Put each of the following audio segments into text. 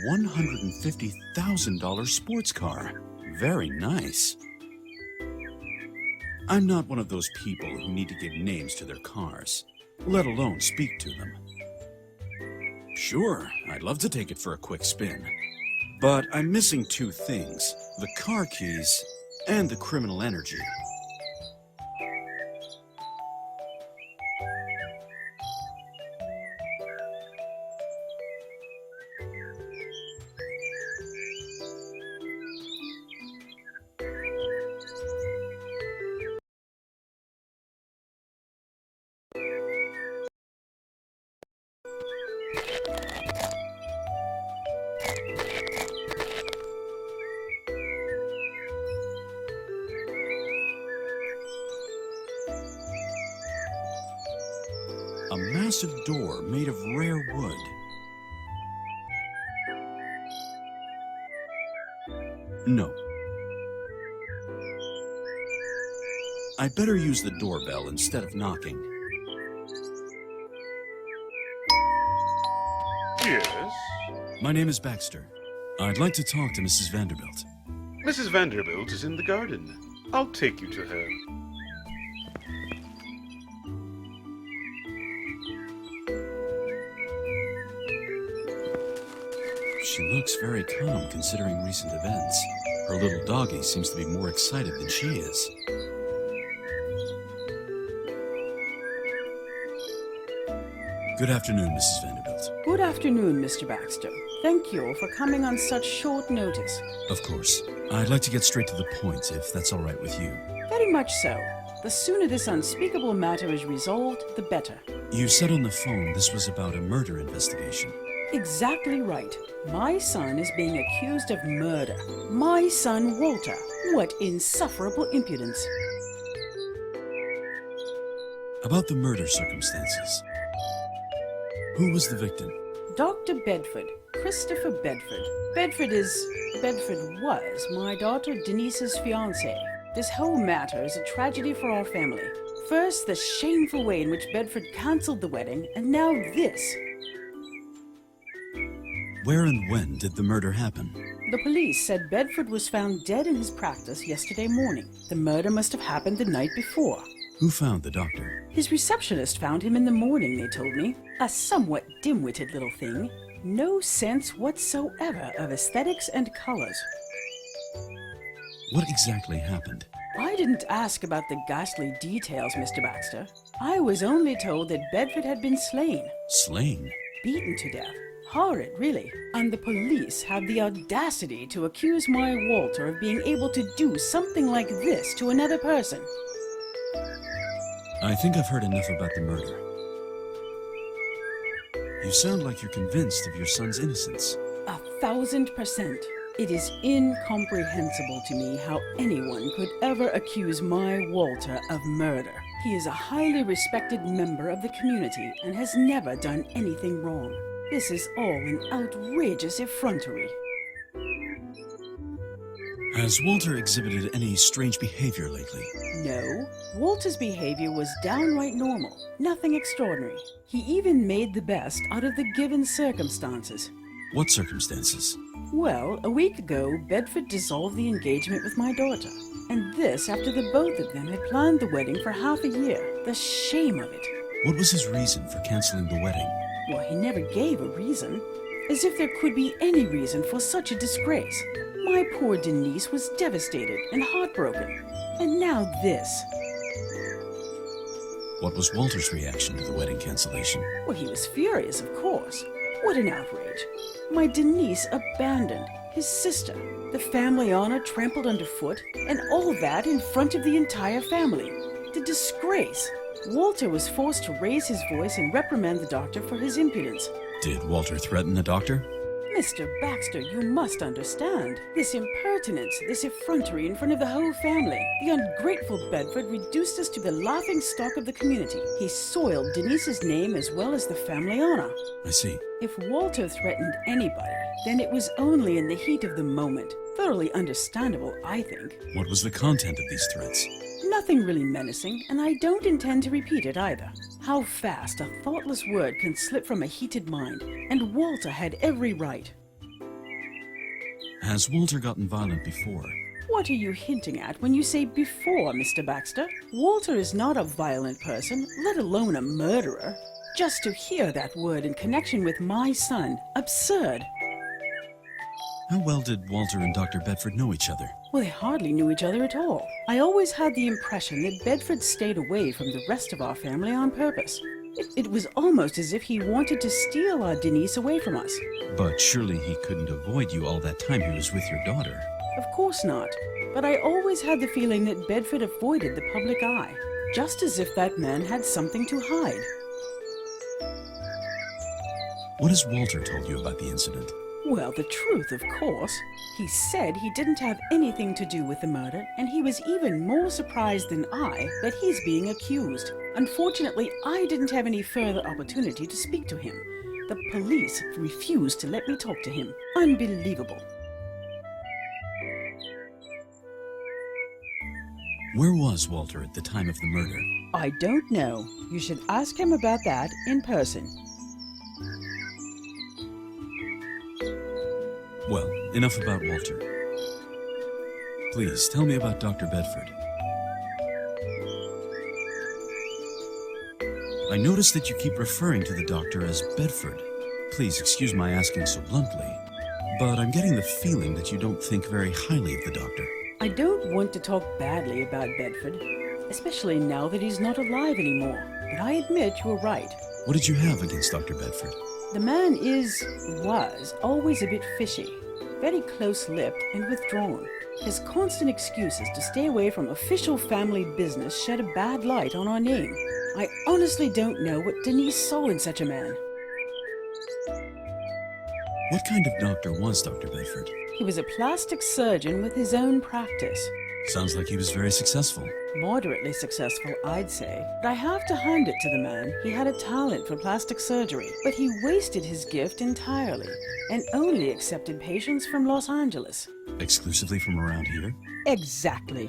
$150,000 sports car. Very nice. I'm not one of those people who need to give names to their cars, let alone speak to them. Sure, I'd love to take it for a quick spin. But I'm missing two things: the car keys and the criminal energy. A massive door made of rare wood. No. I'd better use the doorbell instead of knocking. Yes? My name is Baxter. I'd like to talk to Mrs. Vanderbilt. Mrs. Vanderbilt is in the garden. I'll take you to her. She looks very calm considering recent events. Her little doggie seems to be more excited than she is. Good afternoon, Mrs. Vanderbilt. Good afternoon, Mr. Baxter. Thank you for coming on such short notice. Of course. I'd like to get straight to the point, if that's all right with you. Very much so. The sooner this unspeakable matter is resolved, the better. You said on the phone this was about a murder investigation. Exactly right. My son is being accused of murder. My son, Walter. What insufferable impudence. About the murder circumstances. Who was the victim? Dr. Bedford. Christopher Bedford. Bedford was my daughter Denise's fiancé. This whole matter is a tragedy for our family. First, the shameful way in which Bedford cancelled the wedding, and now this. Where and when did the murder happen? The police said Bedford was found dead in his practice yesterday morning. The murder must have happened the night before. Who found the doctor? His receptionist found him in the morning, they told me. A somewhat dim-witted little thing. No sense whatsoever of aesthetics and colors. What exactly happened? I didn't ask about the ghastly details, Mr. Baxter. I was only told that Bedford had been slain. Slain? Beaten to death. Horrid, really. And the police have the audacity to accuse my Walter of being able to do something like this to another person. I think I've heard enough about the murder. You sound like you're convinced of your son's innocence. 1,000%. It is incomprehensible to me how anyone could ever accuse my Walter of murder. He is a highly respected member of the community and has never done anything wrong. This is all an outrageous effrontery. Has Walter exhibited any strange behavior lately? No, Walter's behavior was downright normal, nothing extraordinary. He even made the best out of the given circumstances. What circumstances? Well, a week ago, Bedford dissolved the engagement with my daughter. And this after the both of them had planned the wedding for half a year. The shame of it. What was his reason for canceling the wedding? Well, he never gave a reason. As if there could be any reason for such a disgrace. My poor Denise was devastated and heartbroken. And now this. What was Walter's reaction to the wedding cancellation? Well, he was furious, of course. What an outrage. My Denise abandoned, his sister, the family honor trampled underfoot, and all that in front of the entire family. The disgrace. Walter was forced to raise his voice and reprimand the doctor for his impudence. Did Walter threaten the doctor? Mr. Baxter, you must understand. This impertinence, this effrontery in front of the whole family. The ungrateful Bedford reduced us to the laughing stock of the community. He soiled Denise's name as well as the family honor. I see. If Walter threatened anybody, then it was only in the heat of the moment. Thoroughly understandable, I think. What was the content of these threats? Nothing really menacing, and I don't intend to repeat it either. How fast a thoughtless word can slip from a heated mind, and Walter had every right. Has Walter gotten violent before? What are you hinting at when you say before, Mr. Baxter? Walter is not a violent person, let alone a murderer. Just to hear that word in connection with my son, absurd. How well did Walter and Dr. Bedford know each other? Well, they hardly knew each other at all. I always had the impression that Bedford stayed away from the rest of our family on purpose. It was almost as if he wanted to steal our Denise away from us. But surely he couldn't avoid you all that time he was with your daughter. Of course not. But I always had the feeling that Bedford avoided the public eye, just as if that man had something to hide. What has Walter told you about the incident? Well, the truth, of course. He said he didn't have anything to do with the murder, and he was even more surprised than I that he's being accused. Unfortunately, I didn't have any further opportunity to speak to him. The police refused to let me talk to him. Unbelievable. Where was Walter at the time of the murder? I don't know. You should ask him about that in person. Well, enough about Walter. Please, tell me about Dr. Bedford. I notice that you keep referring to the doctor as Bedford. Please excuse my asking so bluntly, but I'm getting the feeling that you don't think very highly of the doctor. I don't want to talk badly about Bedford, especially now that he's not alive anymore. But I admit you're right. What did you have against Dr. Bedford? The man was always a bit fishy, very close-lipped and withdrawn. His constant excuses to stay away from official family business shed a bad light on our name. I honestly don't know what Denise saw in such a man. What kind of doctor was Dr. Bedford? He was a plastic surgeon with his own practice. Sounds like he was very successful. Moderately successful, I'd say. But I have to hand it to the man. He had a talent for plastic surgery, but he wasted his gift entirely and only accepted patients from Los Angeles. Exclusively from around here? Exactly.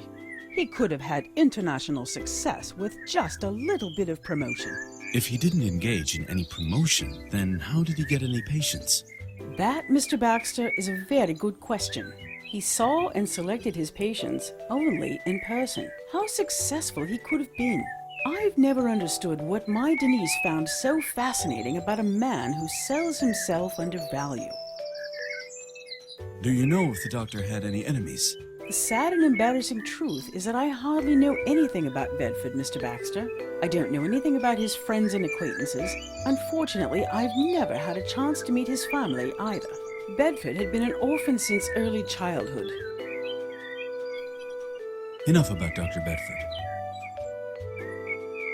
He could have had international success with just a little bit of promotion. If he didn't engage in any promotion, then how did he get any patients? That, Mr. Baxter, is a very good question. He saw and selected his patients only in person. How successful he could have been. I've never understood what my Denise found so fascinating about a man who sells himself under value. Do you know if the doctor had any enemies? The sad and embarrassing truth is that I hardly know anything about Bedford, Mr. Baxter. I don't know anything about his friends and acquaintances. Unfortunately, I've never had a chance to meet his family either. Bedford had been an orphan since early childhood. Enough about Dr. Bedford.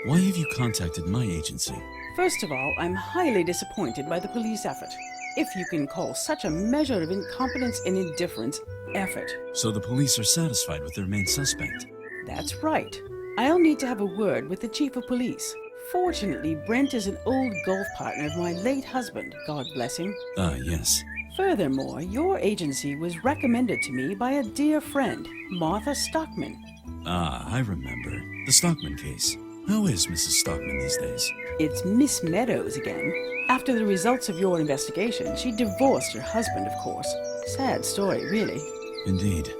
Why have you contacted my agency? First of all, I'm highly disappointed by the police effort. If you can call such a measure of incompetence and indifference effort. So the police are satisfied with their main suspect? That's right. I'll need to have a word with the chief of police. Fortunately, Brent is an old golf partner of my late husband, God bless him. Ah, yes. Furthermore, your agency was recommended to me by a dear friend, Martha Stockman. Ah, I remember. The Stockman case. How is Mrs. Stockman these days? It's Miss Meadows again. After the results of your investigation, she divorced her husband, of course. Sad story, really. Indeed.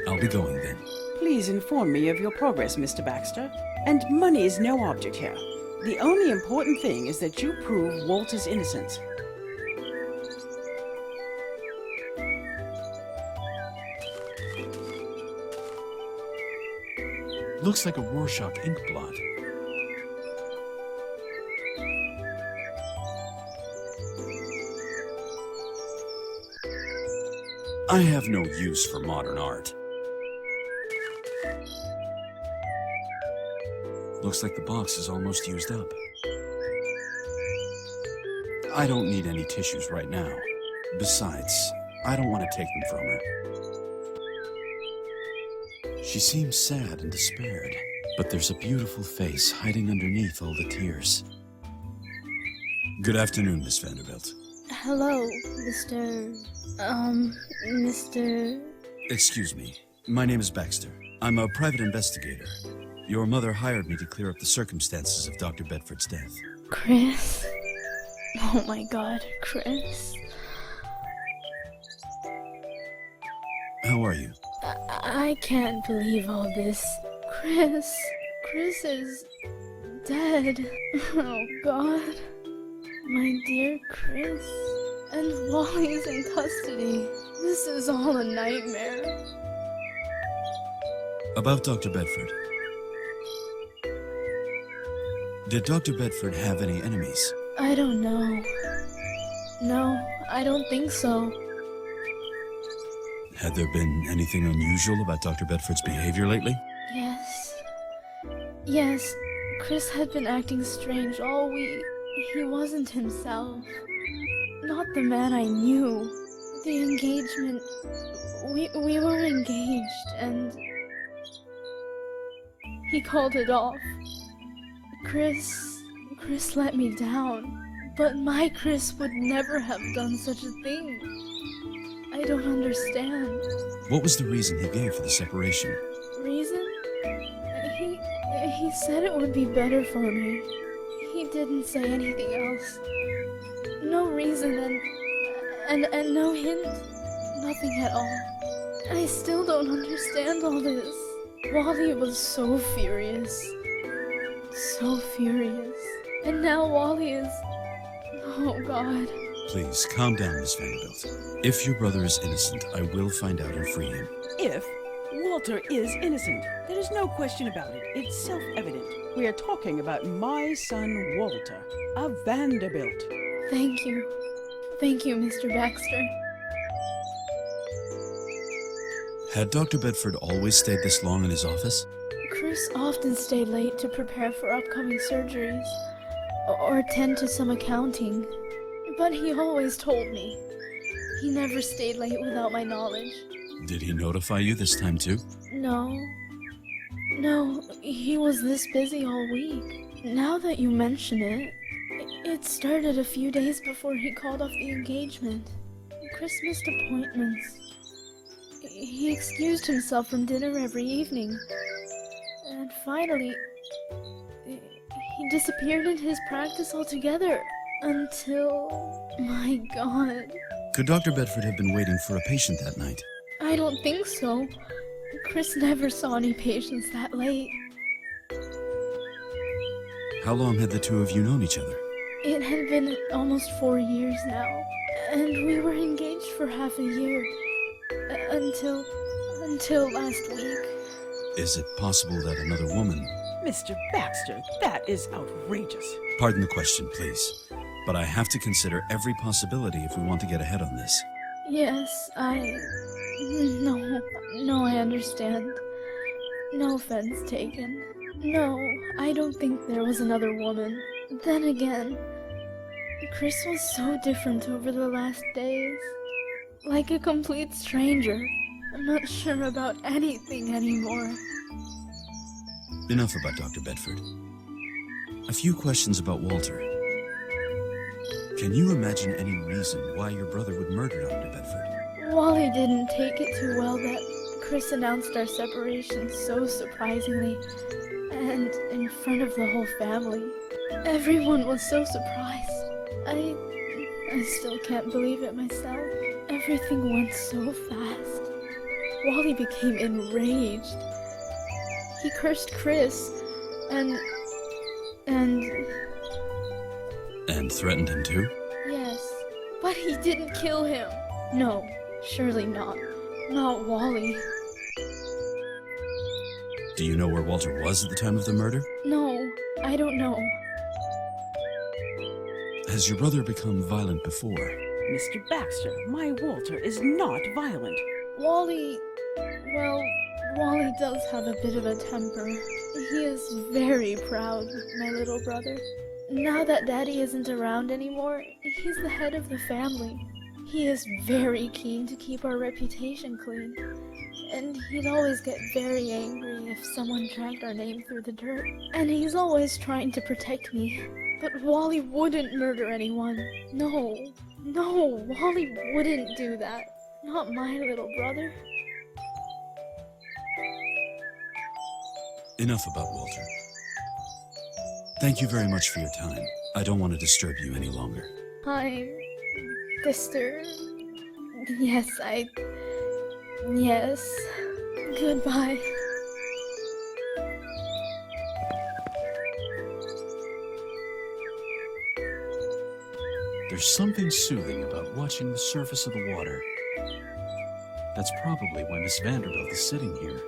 I'll be going then. Please inform me of your progress, Mr. Baxter. And money is no object here. The only important thing is that you prove Walter's innocence. Looks like a Rorschach ink blot. I have no use for modern art. Looks like the box is almost used up. I don't need any tissues right now. Besides, I don't want to take them from her. She seems sad and despaired, but there's a beautiful face hiding underneath all the tears. Good afternoon, Miss Vanderbilt. Hello, Mr. Excuse me. My name is Baxter. I'm a private investigator. Your mother hired me to clear up the circumstances of Dr. Bedford's death. Chris? Oh my god, Chris. how are you? I can't believe all this. Chris is dead. Oh God. My dear Chris. And Wally's in custody. This is all a nightmare. About Dr. Bedford. Did Dr. Bedford have any enemies? I don't know. No, I don't think so. Had there been anything unusual about Dr. Bedford's behavior lately? Yes, Chris had been acting strange all week. He wasn't himself. Not the man I knew. The engagement... We were engaged, and... he called it off. Chris let me down. But my Chris would never have done such a thing. I don't understand. What was the reason he gave for the separation? Reason? He said it would be better for me. He didn't say anything else. No reason and no hint. Nothing at all. I still don't understand all this. Wally was so furious. So furious. And now Wally is... oh God. Please, calm down, Miss Vanderbilt. If your brother is innocent, I will find out and free him. If Walter is innocent, there is no question about it. It's self-evident. We are talking about my son Walter, a Vanderbilt. Thank you. Thank you, Mr. Baxter. Had Dr. Bedford always stayed this long in his office? Chris often stayed late to prepare for upcoming surgeries, or attend to some accounting. But he always told me. He never stayed late without my knowledge. Did he notify you this time too? No, he was this busy all week. Now that you mention it, it started a few days before he called off the engagement. Chris missed appointments. He excused himself from dinner every evening. And finally, he disappeared into his practice altogether. Until... my God. Could Dr. Bedford have been waiting for a patient that night? I don't think so. Chris never saw any patients that late. How long had the two of you known each other? It had been almost 4 years now, and we were engaged for half a year. Until last week. Is it possible that another woman... Mr. Baxter, that is outrageous. Pardon the question, please. But I have to consider every possibility if we want to get ahead on this. Yes, No, I understand. No offense taken. No, I don't think there was another woman. Then again, Chris was so different over the last days. Like a complete stranger. I'm not sure about anything anymore. Enough about Dr. Bedford. A few questions about Walter. Can you imagine any reason why your brother would murder Dr. Bedford? Wally didn't take it too well that Chris announced our separation so surprisingly, and in front of the whole family. Everyone was so surprised. I still can't believe it myself. Everything went so fast. Wally became enraged. He cursed Chris, and threatened him too? yes, but he didn't kill him. No, surely not. Not Wally. Do you know where Walter was at the time of the murder? No, I don't know. Has your brother become violent before? Mr. Baxter, my Walter is not violent. Wally does have a bit of a temper. He is very proud, my little brother. Now that Daddy isn't around anymore, he's the head of the family. He is very keen to keep our reputation clean. And he'd always get very angry if someone dragged our name through the dirt. And he's always trying to protect me. But Wally wouldn't murder anyone. No, Wally wouldn't do that. Not my little brother. Enough about Walter. Thank you very much for your time. I don't want to disturb you any longer. I'm disturbed. Yes, Yes. Goodbye. There's something soothing about watching the surface of the water. That's probably why Miss Vanderbilt is sitting here.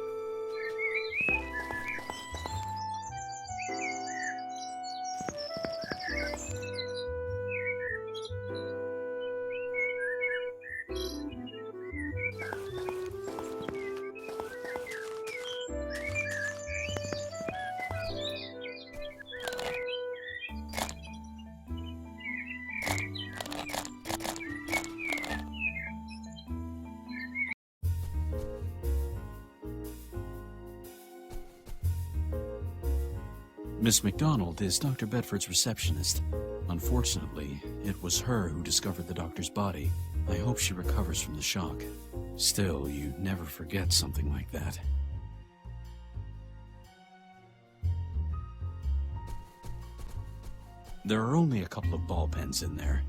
Miss MacDonald is Dr. Bedford's receptionist. Unfortunately, it was her who discovered the doctor's body. I hope she recovers from the shock. Still, you never forget something like that. There are only a couple of ball pens in there.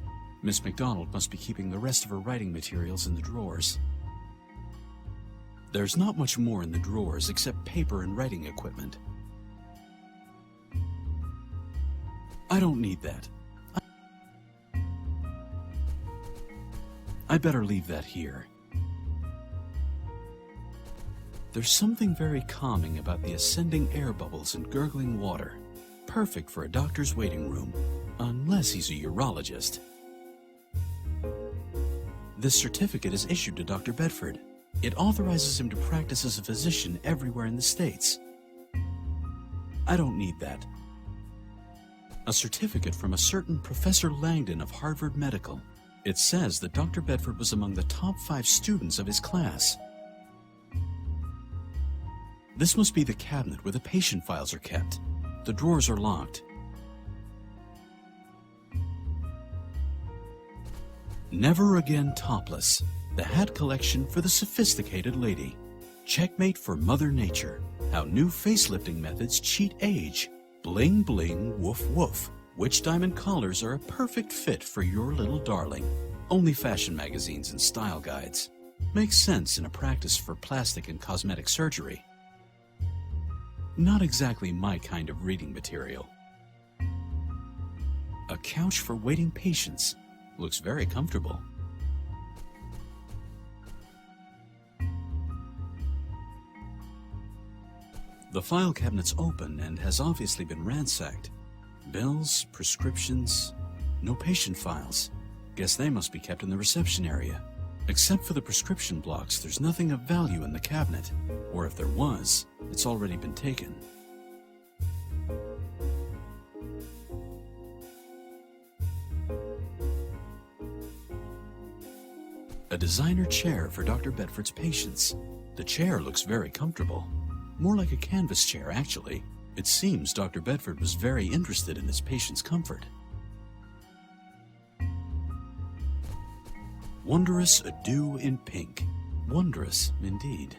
Miss MacDonald must be keeping the rest of her writing materials in the drawers. There's not much more in the drawers except paper and writing equipment. I don't need that. I better leave that here. There's something very calming about the ascending air bubbles and gurgling water. Perfect for a doctor's waiting room, unless he's a urologist. This certificate is issued to Dr. Bedford. It authorizes him to practice as a physician everywhere in the States. I don't need that. A certificate from a certain Professor Langdon of Harvard Medical. It says that Dr. Bedford was among the top 5 students of his class. This must be the cabinet where the patient files are kept. The drawers are locked. Never Again Topless. The hat collection for the sophisticated lady. Checkmate for Mother Nature. How new facelifting methods cheat age. Bling bling woof woof. Which diamond collars are a perfect fit for your little darling. Only fashion magazines and style guides. Makes sense in a practice for plastic and cosmetic surgery. Not exactly my kind of reading material. A couch for waiting patients. Looks very comfortable. The file cabinet's open and has obviously been ransacked. Bills, prescriptions, no patient files. Guess they must be kept in the reception area. Except for the prescription blocks, there's nothing of value in the cabinet. Or if there was, it's already been taken. A designer chair for Dr. Bedford's patients. The chair looks very comfortable. More like a canvas chair, actually. It seems Dr. Bedford was very interested in his patient's comfort. Wondrous Adieu in Pink. Wondrous, indeed.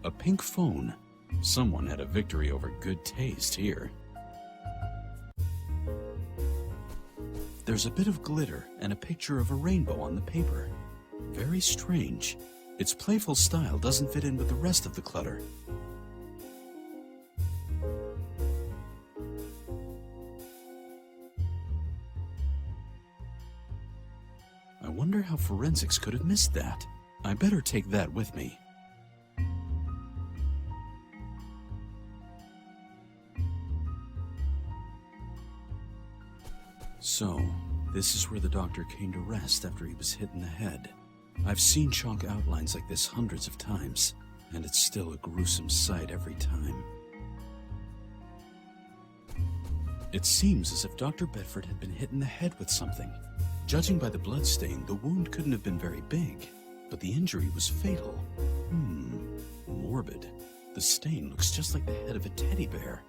A pink phone. Someone had a victory over good taste here. There's a bit of glitter and a picture of a rainbow on the paper. Very strange. Its playful style doesn't fit in with the rest of the clutter. I wonder how forensics could have missed that. I better take that with me. So, this is where the doctor came to rest after he was hit in the head. I've seen chalk outlines like this hundreds of times, and it's still a gruesome sight every time. It seems as if Dr. Bedford had been hit in the head with something. Judging by the bloodstain, the wound couldn't have been very big, but the injury was fatal. Morbid. The stain looks just like the head of a teddy bear.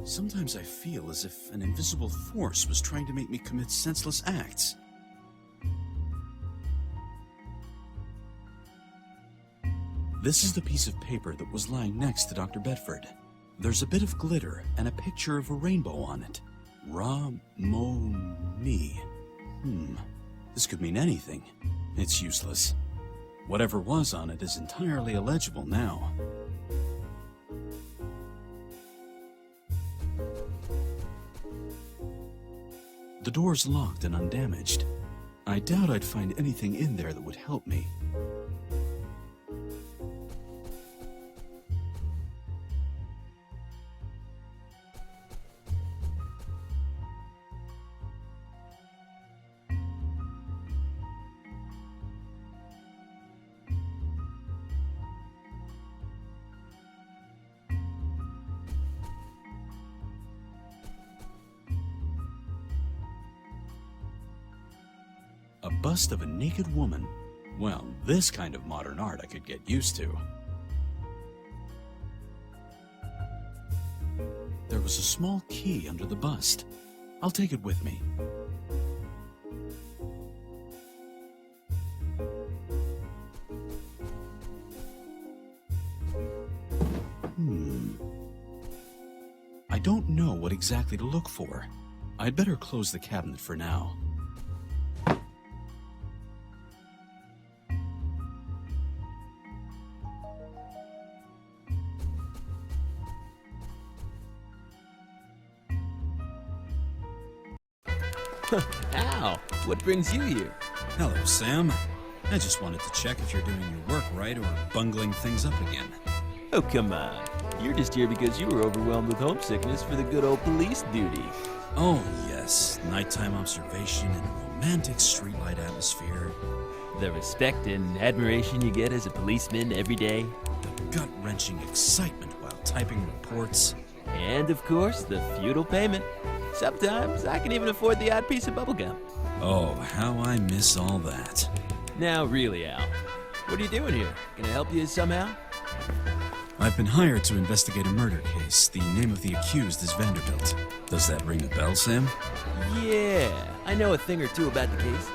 Sometimes I feel as if an invisible force was trying to make me commit senseless acts. This is the piece of paper that was lying next to Dr. Bedford. There's a bit of glitter and a picture of a rainbow on it. Ra-mo-mi. This could mean anything. It's useless. Whatever was on it is entirely illegible now. The door's locked and undamaged. I doubt I'd find anything in there that would help me. A bust of a naked woman. Well, this kind of modern art I could get used to. There was a small key under the bust. I'll take it with me. I don't know what exactly to look for. I'd better close the cabinet for now. Al, what brings you here? Hello, Sam. I just wanted to check if you're doing your work right or bungling things up again. Oh, come on. You're just here because you were overwhelmed with homesickness for the good old police duty. Oh, yes. Nighttime observation and a romantic streetlight atmosphere. The respect and admiration you get as a policeman every day. The gut-wrenching excitement while typing reports. And, of course, the feudal payment. Sometimes I can even afford the odd piece of bubblegum. Oh, how I miss all that. Now, really, Al, what are you doing here? Can I help you somehow? I've been hired to investigate a murder case. The name of the accused is Vanderbilt. Does that ring a bell, Sam? Yeah, I know a thing or two about the case.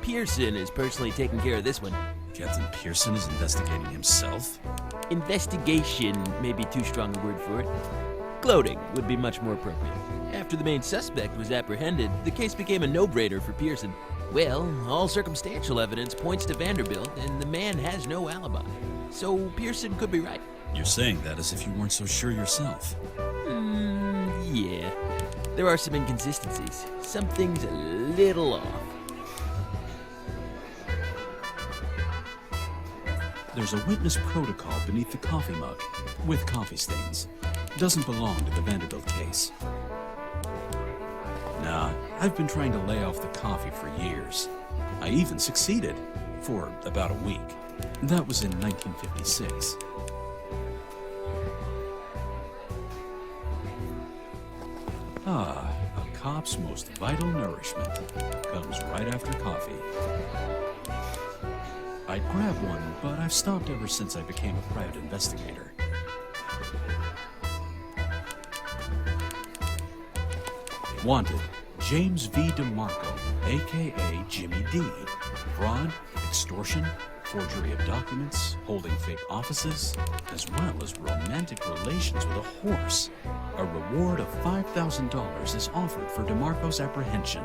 Pearson is personally taking care of this one. Captain Pearson is investigating himself? Investigation may be too strong a word for it. Gloating would be much more appropriate. After the main suspect was apprehended, the case became a no-brainer for Pearson. Well, all circumstantial evidence points to Vanderbilt, and the man has no alibi. So Pearson could be right. You're saying that as if you weren't so sure yourself. Yeah. There are some inconsistencies. Something's a little off. There's a witness protocol beneath the coffee mug, with coffee stains. Doesn't belong to the Vanderbilt case. Nah, I've been trying to lay off the coffee for years. I even succeeded, for about a week. That was in 1956. Ah, a cop's most vital nourishment comes right after coffee. I'd grab one, but I've stopped ever since I became a private investigator. Wanted, James V. DeMarco, a.k.a. Jimmy D. Fraud, extortion, forgery of documents, holding fake offices, as well as romantic relations with a horse. A reward of $5,000 is offered for DeMarco's apprehension.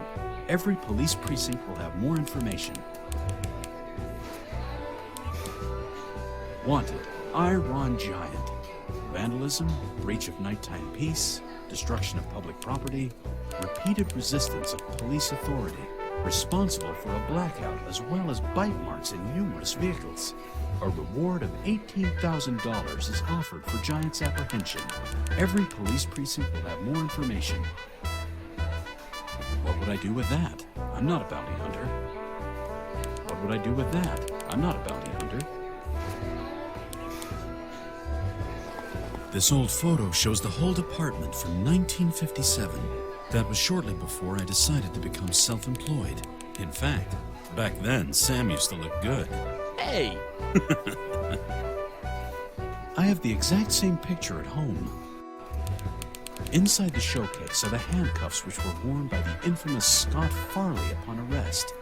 Every police precinct will have more information. Wanted, I, Ron Giant. Vandalism, breach of nighttime peace, destruction of public property, repeated resistance of police authority, responsible for a blackout as well as bite marks in numerous vehicles. A reward of $18,000 is offered for Giant's apprehension. Every police precinct will have more information. What would I do with that? I'm not a bounty hunter. What would I do with that? I'm not a bounty hunter. This old photo shows the whole department from 1957. That was shortly before I decided to become self-employed. In fact, back then, Sam used to look good. Hey! I have the exact same picture at home. Inside the showcase are the handcuffs which were worn by the infamous Scott Farley upon arrest.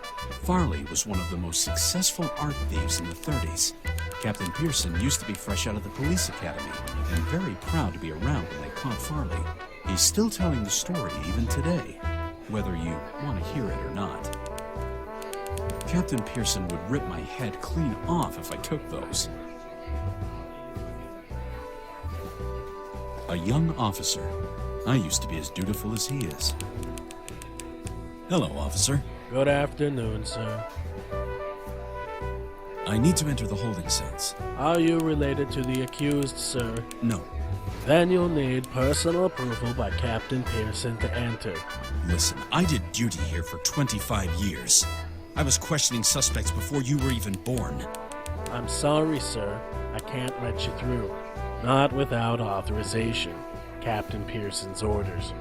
Farley was one of the most successful art thieves in the 30s. Captain Pearson used to be fresh out of the police academy and very proud to be around when they caught Farley. He's still telling the story even today, whether you want to hear it or not. Captain Pearson would rip my head clean off if I took those. A young officer. I used to be as dutiful as he is. Hello, officer. Good afternoon, sir. I need to enter the holding cells. Are you related to the accused, sir? No. Then you'll need personal approval by Captain Pearson to enter. Listen, I did duty here for 25 years. I was questioning suspects before you were even born. I'm sorry, sir. I can't let you through. Not without authorization. Captain Pearson's orders.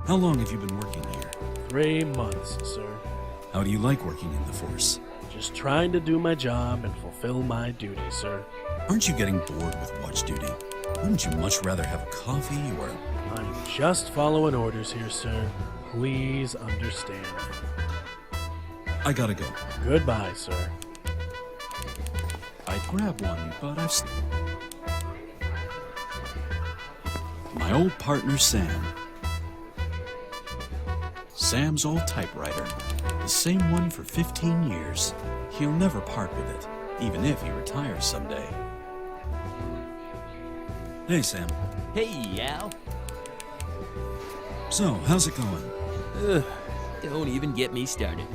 How long have you been working here? 3 months, sir. How do you like working in the force? Just trying to do my job and fulfill my duty, sir. Aren't you getting bored with watch duty? Wouldn't you much rather have a coffee or... I'm just following orders here, sir. Please understand. I gotta go. Goodbye, sir. I'd grab one, but My old partner, Sam. Sam's old typewriter. The same one for 15 years. He'll never part with it, even if he retires someday. Hey, Sam. Hey, Al. So, how's it going? Ugh, don't even get me started.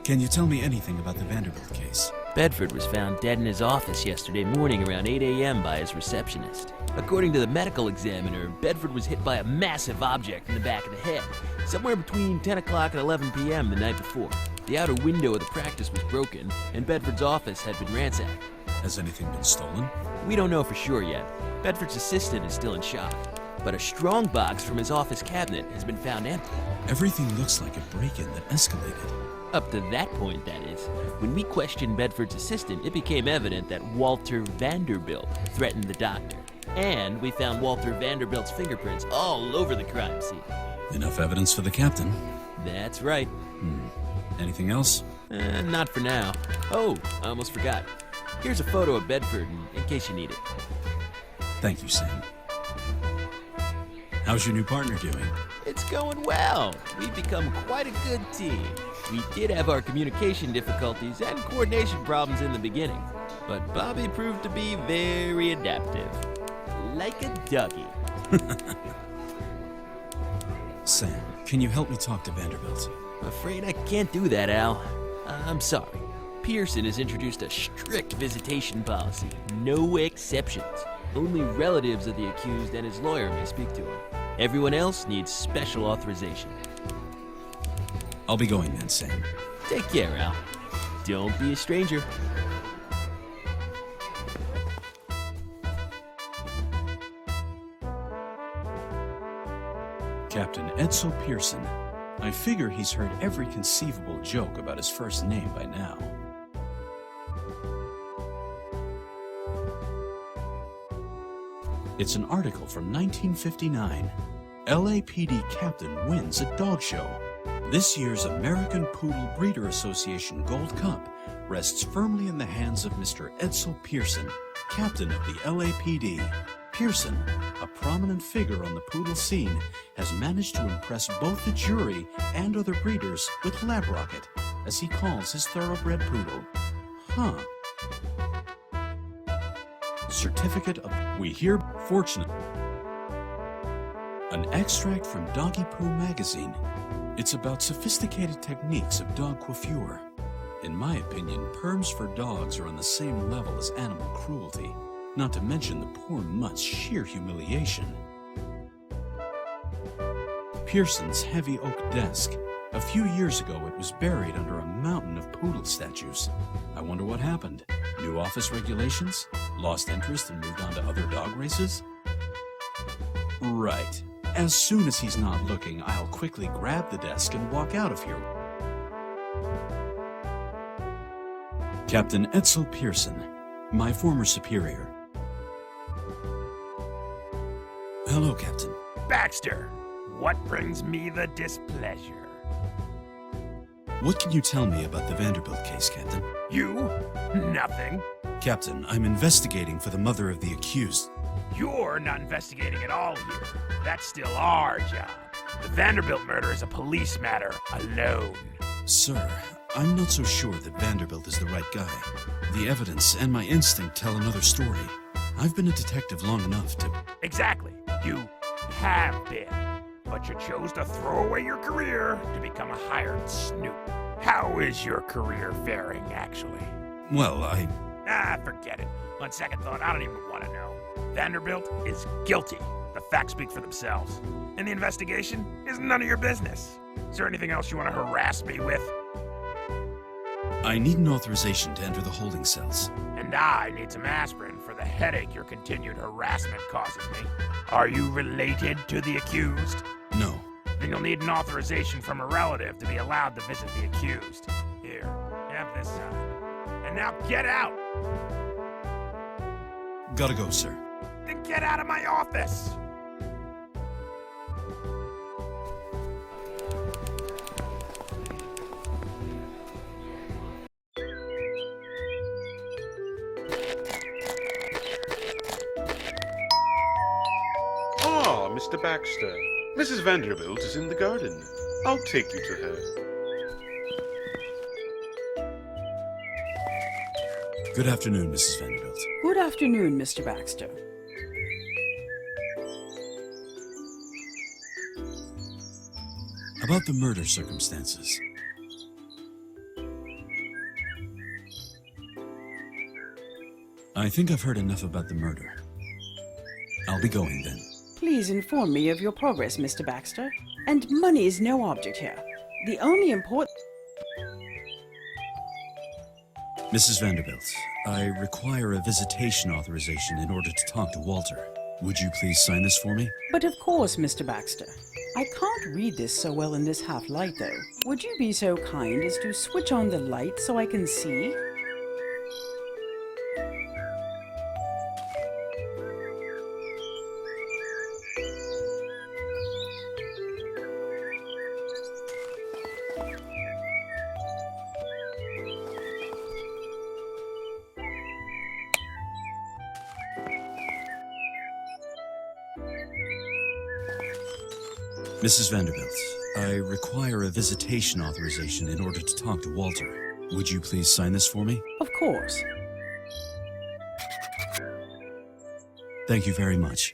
Can you tell me anything about the Vanderbilt case? Bedford was found dead in his office yesterday morning around 8 a.m. by his receptionist. According to the medical examiner, Bedford was hit by a massive object in the back of the head, somewhere between 10 o'clock and 11 p.m. the night before. The outer window of the practice was broken, and Bedford's office had been ransacked. Has anything been stolen? We don't know for sure yet. Bedford's assistant is still in shock, but a strong box from his office cabinet has been found empty. Everything looks like a break-in that escalated. Up to that point, that is. When we questioned Bedford's assistant, it became evident that Walter Vanderbilt threatened the doctor. And we found Walter Vanderbilt's fingerprints all over the crime scene. Enough evidence for the captain. That's right. Anything else? Not for now. Oh, I almost forgot. Here's a photo of Bedford in case you need it. Thank you, Sam. How's your new partner doing? It's going well. We've become quite a good team. We did have our communication difficulties and coordination problems in the beginning, but Bobby proved to be very adaptive. Like a doggy. Sam, can you help me talk to Vanderbilt? I'm afraid I can't do that, Al. I'm sorry. Pearson has introduced a strict visitation policy. No exceptions. Only relatives of the accused and his lawyer may speak to him. Everyone else needs special authorization. I'll be going then, Sam. Take care, Al. Don't be a stranger. Captain Edsel Pearson. I figure he's heard every conceivable joke about his first name by now. It's an article from 1959. LAPD captain wins a dog show. This year's American Poodle Breeder Association Gold Cup rests firmly in the hands of Mr. Edsel Pearson, captain of the LAPD. Pearson, a prominent figure on the poodle scene, has managed to impress both the jury and other breeders with Lab Rocket, as he calls his thoroughbred poodle. Huh. Certificate of... We hear fortunate. An extract from Doggy Poo magazine. It's about sophisticated techniques of dog coiffure. In my opinion, perms for dogs are on the same level as animal cruelty, not to mention the poor mutt's sheer humiliation. Pearson's heavy oak desk. A few years ago, it was buried under a mountain of poodle statues. I wonder what happened. New office regulations? Lost interest and moved on to other dog races? Right. As soon as he's not looking, I'll quickly grab the desk and walk out of here. Captain Edsel Pearson, my former superior. Hello, Captain. Baxter, what brings me the displeasure? What can you tell me about the Vanderbilt case, Captain? You? Nothing. Captain, I'm investigating for the mother of the accused. You're not investigating at all here. That's still our job. The Vanderbilt murder is a police matter alone. Sir, I'm not so sure that Vanderbilt is the right guy. The evidence and my instinct tell another story. I've been a detective long enough to... Exactly. You have been. But you chose to throw away your career to become a hired snoop. How is your career faring, actually? Well, Forget it. On second thought, I don't even want to know. Vanderbilt is guilty. The facts speak for themselves. And the investigation is none of your business. Is there anything else you want to harass me with? I need an authorization to enter the holding cells. And I need some aspirin for the headache your continued harassment causes me. Are you related to the accused? No. Then you'll need an authorization from a relative to be allowed to visit the accused. Here, have this sign. And now get out! Gotta go, sir. Then get out of my office! Ah, Mr. Baxter. Mrs. Vanderbilt is in the garden. I'll take you to her. Good afternoon, Mrs. Vanderbilt. Good afternoon, Mr. Baxter. About the murder circumstances. I think I've heard enough about the murder. I'll be going then. Please inform me of your progress, Mr. Baxter. And money is no object here. The only important... Mrs. Vanderbilt, I require a visitation authorization in order to talk to Walter. Would you please sign this for me? But of course, Mr. Baxter. I can't read this so well in this half light, though. Would you be so kind as to switch on the light so I can see? Mrs. Vanderbilt, I require a visitation authorization in order to talk to Walter. Would you please sign this for me? Of course. Thank you very much.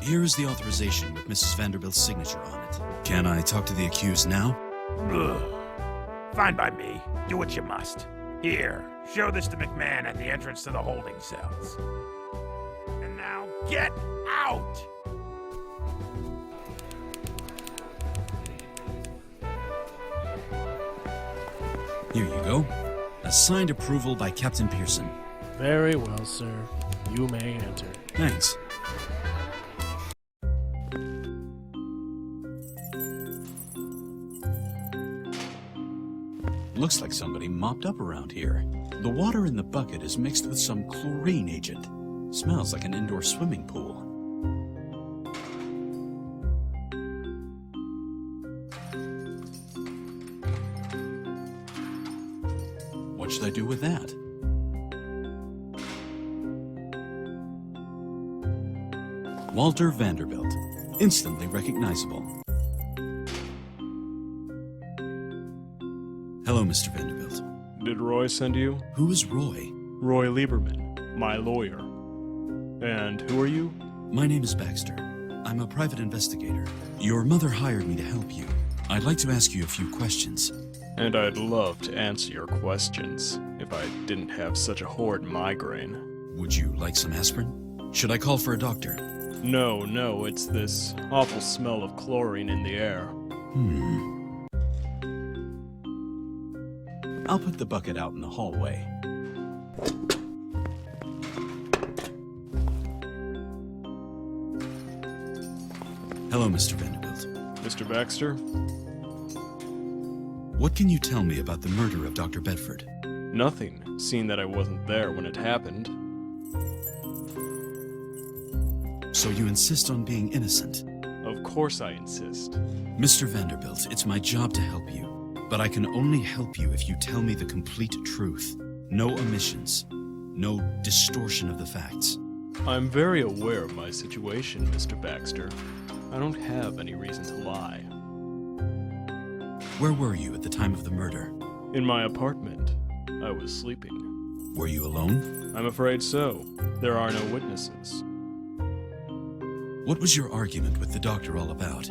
Here is the authorization with Mrs. Vanderbilt's signature on it. Can I talk to the accused now? Ugh. Fine by me. Do what you must. Here, show this to McMahon at the entrance to the holding cells. And now, get out! Here you go. A signed approval by Captain Pearson. Very well, sir. You may enter. Thanks. Looks like somebody mopped up around here. The water in the bucket is mixed with some chlorine agent. Smells like an indoor swimming pool. What should I do with that? Walter Vanderbilt. Instantly recognizable. Hello, Mr. Vanderbilt. Did Roy send you? Who is Roy? Roy Lieberman, my lawyer. And who are you? My name is Baxter. I'm a private investigator. Your mother hired me to help you. I'd like to ask you a few questions. And I'd love to answer your questions if I didn't have such a horrid migraine. Would you like some aspirin? Should I call for a doctor? No, it's this awful smell of chlorine in the air. I'll put the bucket out in the hallway. Hello, Mr. Vanderbilt. Mr. Baxter? What can you tell me about the murder of Dr. Bedford? Nothing. seeing that I wasn't there when it happened. So you insist on being innocent? Of course I insist. Mr. Vanderbilt, it's my job to help you. But I can only help you if you tell me the complete truth. No omissions. No distortion of the facts. I'm very aware of my situation, Mr. Baxter. I don't have any reason to lie. Where were you at the time of the murder? In my apartment. I was sleeping. Were you alone? I'm afraid so. There are no witnesses. What was your argument with the doctor all about?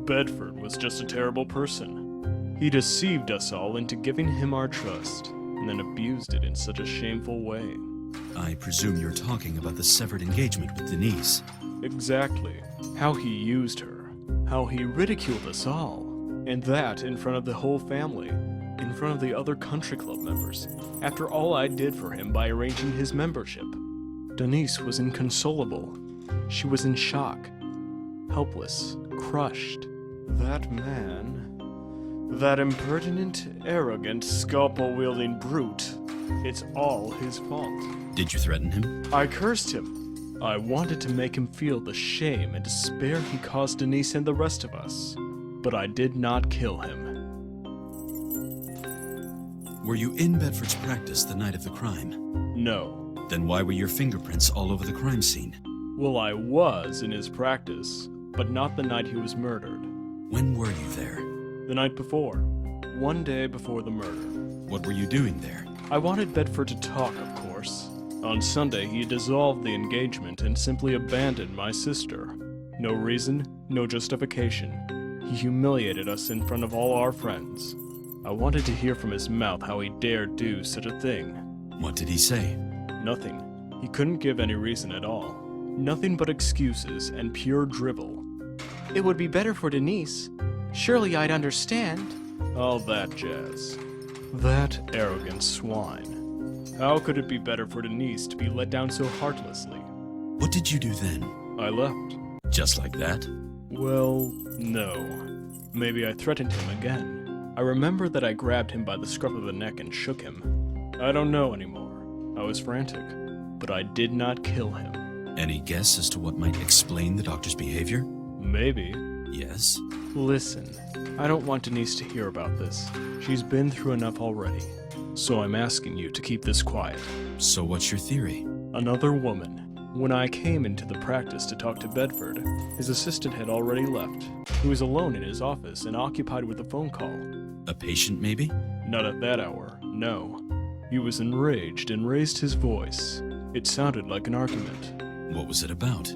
Bedford was just a terrible person. He deceived us all into giving him our trust, and then abused it in such a shameful way. I presume you're talking about the severed engagement with Denise. Exactly. How he used her. How he ridiculed us all. And that in front of the whole family. In front of the other country club members. After all I did for him by arranging his membership. Denise was inconsolable. She was in shock. Helpless. Crushed. That man... That impertinent, arrogant, scalpel-wielding brute. It's all his fault. Did you threaten him? I cursed him. I wanted to make him feel the shame and despair he caused Denise and the rest of us. But I did not kill him. Were you in Bedford's practice the night of the crime? No. Then why were your fingerprints all over the crime scene? Well, I was in his practice, but not the night he was murdered. When were you there? The night before. One day before the murder. What were you doing there? I wanted Bedford to talk, of course. On Sunday, he dissolved the engagement and simply abandoned my sister. No reason, no justification. He humiliated us in front of all our friends. I wanted to hear from his mouth how he dared do such a thing. What did he say? Nothing. He couldn't give any reason at all. Nothing but excuses and pure drivel. It would be better for Denise. Surely I'd understand. All that jazz. That arrogant swine. How could it be better for Denise to be let down so heartlessly? What did you do then? I left. Just like that? Well, no. Maybe I threatened him again. I remember that I grabbed him by the scruff of the neck and shook him. I don't know anymore. I was frantic. But I did not kill him. Any guess as to what might explain the doctor's behavior? Maybe. Yes? Listen, I don't want Denise to hear about this. She's been through enough already. So I'm asking you to keep this quiet. So what's your theory? Another woman. When I came into the practice to talk to Bedford, his assistant had already left. He was alone in his office and occupied with a phone call. A patient, maybe? Not at that hour, no. He was enraged and raised his voice. It sounded like an argument. What was it about?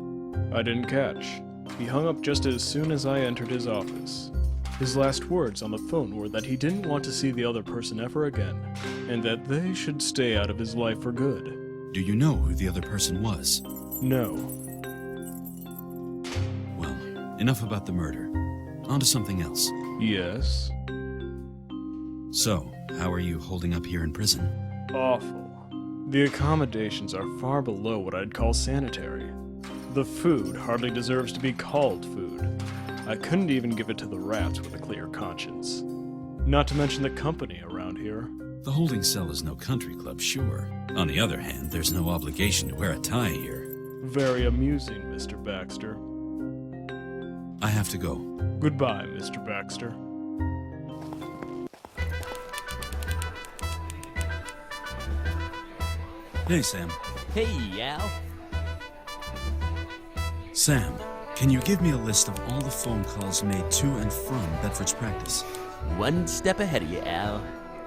I didn't catch. He hung up just as soon as I entered his office. His last words on the phone were that he didn't want to see the other person ever again, and that they should stay out of his life for good. Do you know who the other person was? No. Well, enough about the murder. On to something else. Yes? So, how are you holding up here in prison? Awful. The accommodations are far below what I'd call sanitary. The food hardly deserves to be called food. I couldn't even give it to the rats with a clear conscience. Not to mention the company around here. The holding cell is no country club, sure. On the other hand, there's no obligation to wear a tie here. Very amusing, Mr. Baxter. I have to go. Goodbye, Mr. Baxter. Hey, Sam. Hey, Al. Sam, can you give me a list of all the phone calls made to and from Bedford's practice? One step ahead of you, Al.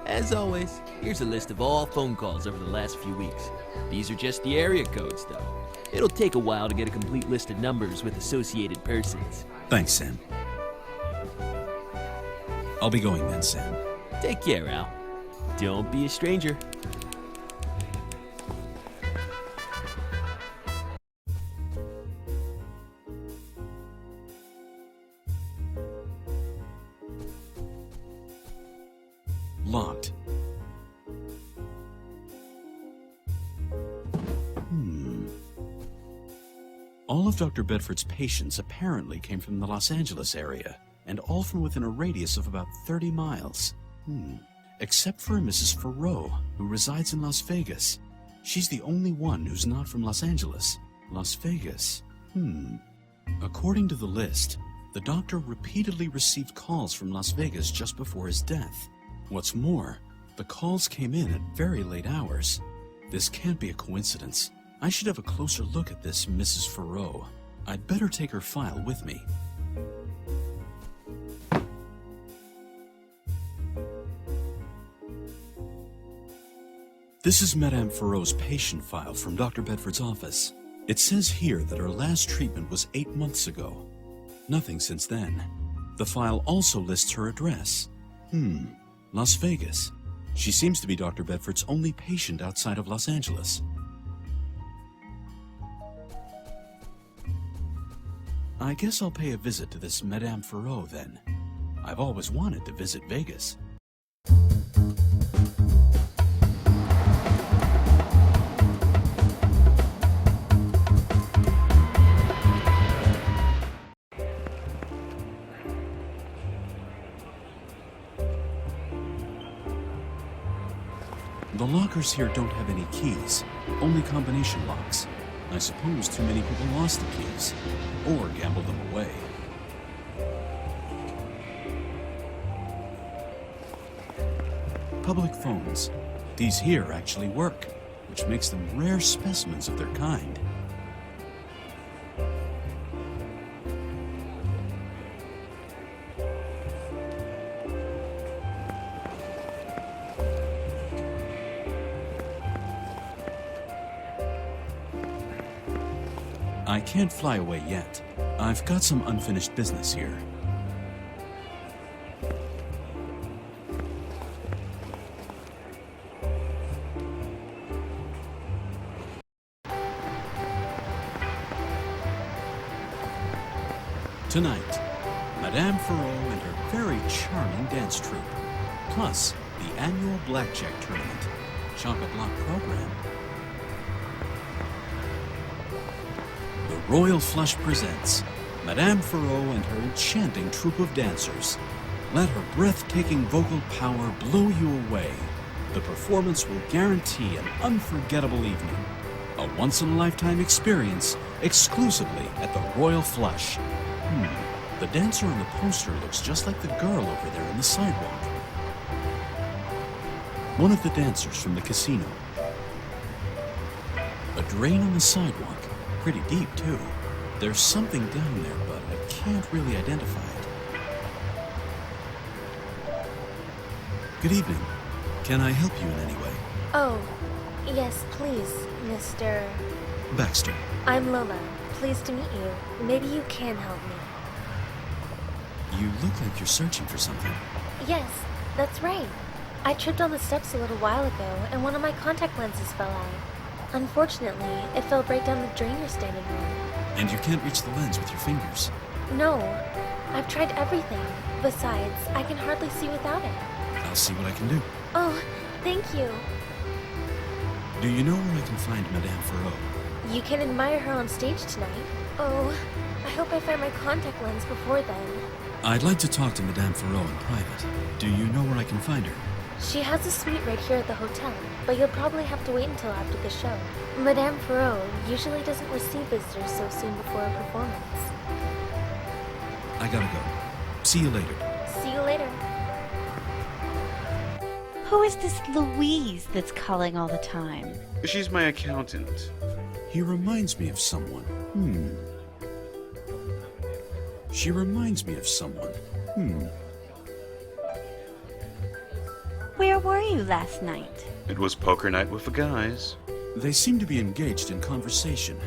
As always, here's a list of all phone calls over the last few weeks. These are just the area codes, though. It'll take a while to get a complete list of numbers with associated persons. Thanks, Sam. I'll be going then, Sam. Take care, Al. Don't be a stranger. Locked. All of Dr. Bedford's patients apparently came from the Los Angeles area, and all from within a radius of about 30 miles. except for Mrs. Farrow, who resides in Las Vegas. She's the only one who's not from Los Angeles. Las Vegas. According to the list, the doctor repeatedly received calls from Las Vegas just before his death. What's more, the calls came in at very late hours. This can't be a coincidence. I should have a closer look at this Mrs. Farrow. I'd better take her file with me. This is Madame Farrow's patient file from Dr. Bedford's office. It says here that her last treatment was 8 months ago. Nothing since then. The file also lists her address. Las Vegas. She seems to be Dr. Bedford's only patient outside of Los Angeles. I guess I'll pay a visit to this Madame Farrow then. I've always wanted to visit Vegas. The lockers here don't have any keys, only combination locks. I suppose too many people lost the keys, or gambled them away. Public phones. These here actually work, which makes them rare specimens of their kind. I can't fly away yet. I've got some unfinished business here. Tonight, Madame Farrow and her very charming dance troupe, plus the annual blackjack tournament, chock-a-block program. The Royal Flush presents Madame Farrow and her enchanting troupe of dancers. Let her breathtaking vocal power blow you away. The performance will guarantee an unforgettable evening. A once-in-a-lifetime experience exclusively at the Royal Flush. The dancer on the poster looks just like the girl over there on the sidewalk. One of the dancers from the casino. A drain on the sidewalk. Pretty deep, too. There's something down there, but I can't really identify it. Good evening. Can I help you in any way? Oh, yes, please, Mr. Baxter. I'm Lola. Pleased to meet you. Maybe you can help me. You look like you're searching for something. Yes, that's right. I tripped on the steps a little while ago, and one of my contact lenses fell out. Unfortunately, it fell right down the drain you're standing on. And you can't reach the lens with your fingers. No, I've tried everything. Besides, I can hardly see without it. I'll see what I can do. Oh, thank you. Do you know where I can find Madame Farrow? You can admire her on stage tonight. Oh, I hope I find my contact lens before then. I'd like to talk to Madame Farrow in private. Do you know where I can find her? She has a suite right here at the hotel, but you'll probably have to wait until after the show. Madame Farrow usually doesn't receive visitors so soon before a performance. I gotta go. See you later. See you later. Who is this Louise that's calling all the time? She's my accountant. He reminds me of someone. She reminds me of someone. Where were you last night? It was poker night with the guys. They seem to be engaged in conversation.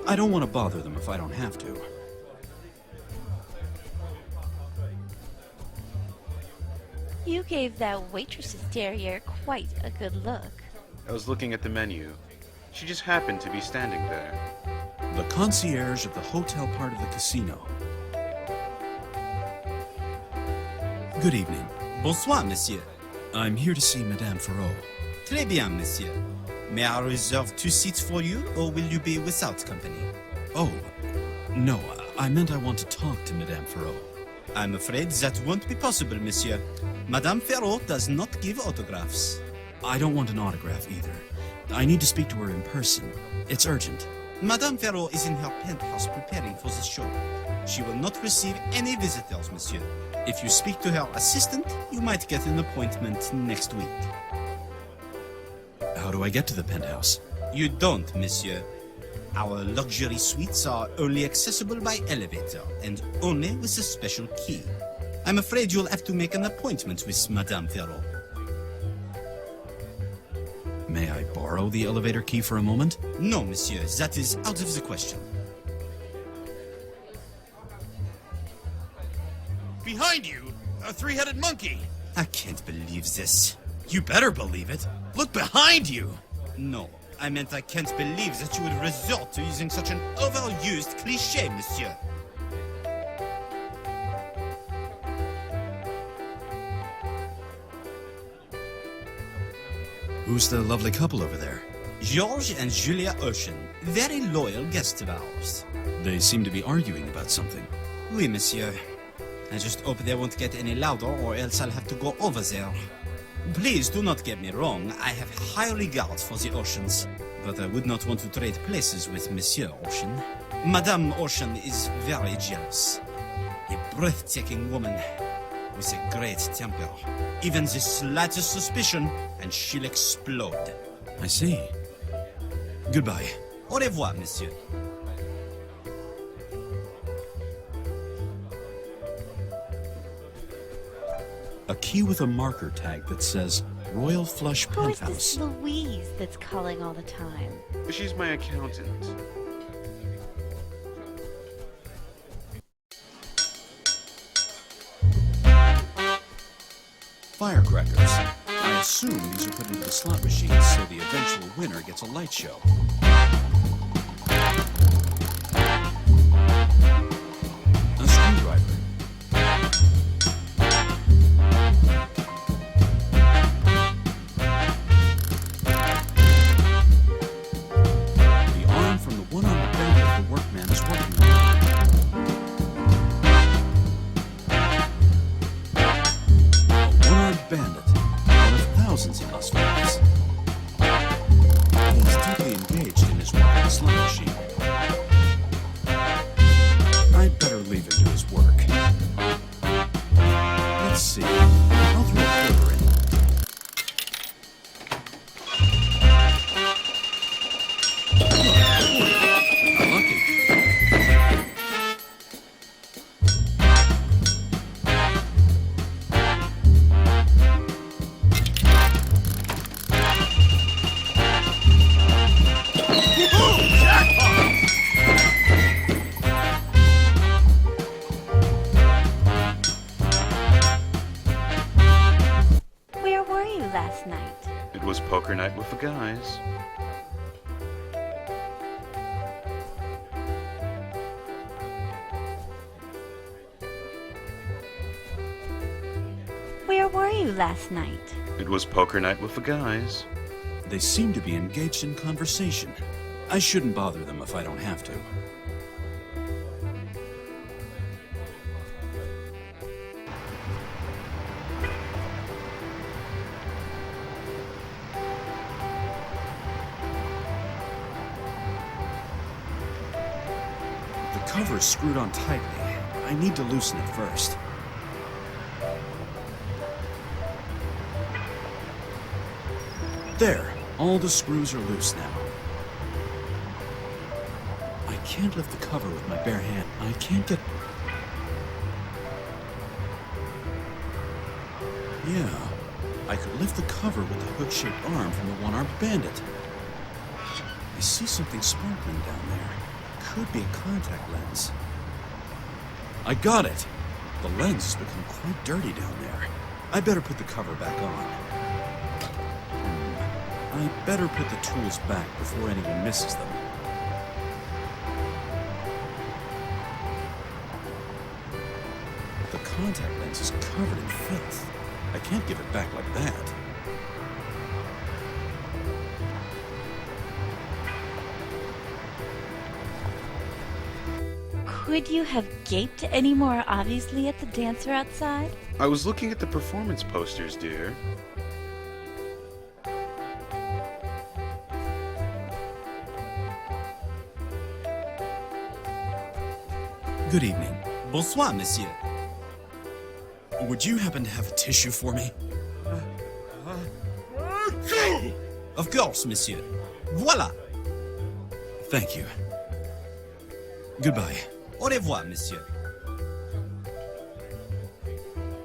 I don't want to bother them if I don't have to. You gave that waitress's derriere quite a good look. I was looking at the menu. She just happened to be standing there. The concierge of the hotel part of the casino. Good evening. Bonsoir, monsieur. I'm here to see Madame Farrow. Très bien, monsieur. May I reserve 2 seats for you, or will you be without company? Oh, no, I meant I want to talk to Madame Farrow. I'm afraid that won't be possible, monsieur. Madame Ferraud does not give autographs. I don't want an autograph either. I need to speak to her in person. It's urgent. Madame Ferraud is in her penthouse preparing for the show. She will not receive any visitors, monsieur. If you speak to her assistant, you might get an appointment next week. How do I get to the penthouse? You don't, monsieur. Our luxury suites are only accessible by elevator and only with a special key. I'm afraid you'll have to make an appointment with Madame Ferraud. May I borrow the elevator key for a moment? No, monsieur, that is out of the question. Behind you, a three-headed monkey. I can't believe this. You better believe it. Look behind you. No, I meant I can't believe that you would resort to using such an overused cliché, monsieur. Who's the lovely couple over there? George and Julia Ocean, very loyal guests of ours. They seem to be arguing about something. Oui, monsieur. I just hope they won't get any louder or else I'll have to go over there. Please do not get me wrong, I have high regard for the Oceans, but I would not want to trade places with Monsieur Ocean. Madame Ocean is very jealous. A breathtaking woman with a great temper. Even the slightest suspicion and she'll explode. I see. Goodbye. Au revoir, monsieur. A key with a marker tag that says Royal Flush Who is Penthouse. this Louise that's calling all the time? She's my accountant. Firecrackers. I assume these are put into the slot machines so the eventual winner gets a light show. A screwdriver. The arm from the one-armed bandit the workman is working on. A one-armed bandit. One of thousands in Las Vegas. He's deeply engaged in his work at the slot machine. I'd better leave him to his work. Let's see. I'll throw a quarter in. Look, lucky. Where were you last night? It was poker night with the guys. Where were you last night? It was poker night with the guys. They seem to be engaged in conversation. I shouldn't bother them if I don't have to. The cover is screwed on tightly. I need to loosen it first. There, all the screws are loose now. I can't lift the cover with my bare hand. I can't get... Yeah, I could lift the cover with the hook-shaped arm from the one-armed bandit. I see something sparkling down there. Could be a contact lens. I got it! The lens has become quite dirty down there. I better put the cover back on. I better put the tools back before anyone misses them. The contact lens is covered in filth. I can't give it back like that. Could you have gaped any more obviously at the dancer outside? I was looking at the performance posters, dear. Good evening. Bonsoir, monsieur. Would you happen to have a tissue for me? Of course, monsieur. Voila. Thank you. Goodbye. Au revoir, monsieur.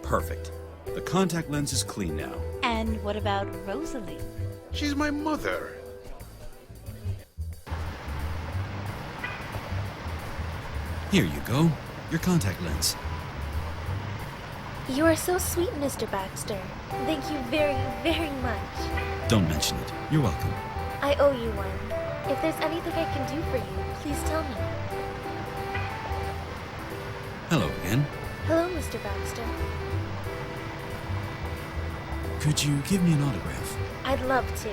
Perfect. The contact lens is clean now. And what about Rosalie? She's my mother. Here you go. Your contact lens. You are so sweet, Mr. Baxter. Thank you very, very much. Don't mention it. You're welcome. I owe you one. If there's anything I can do for you, please tell me. Hello again. Hello, Mr. Baxter. Could you give me an autograph? I'd love to.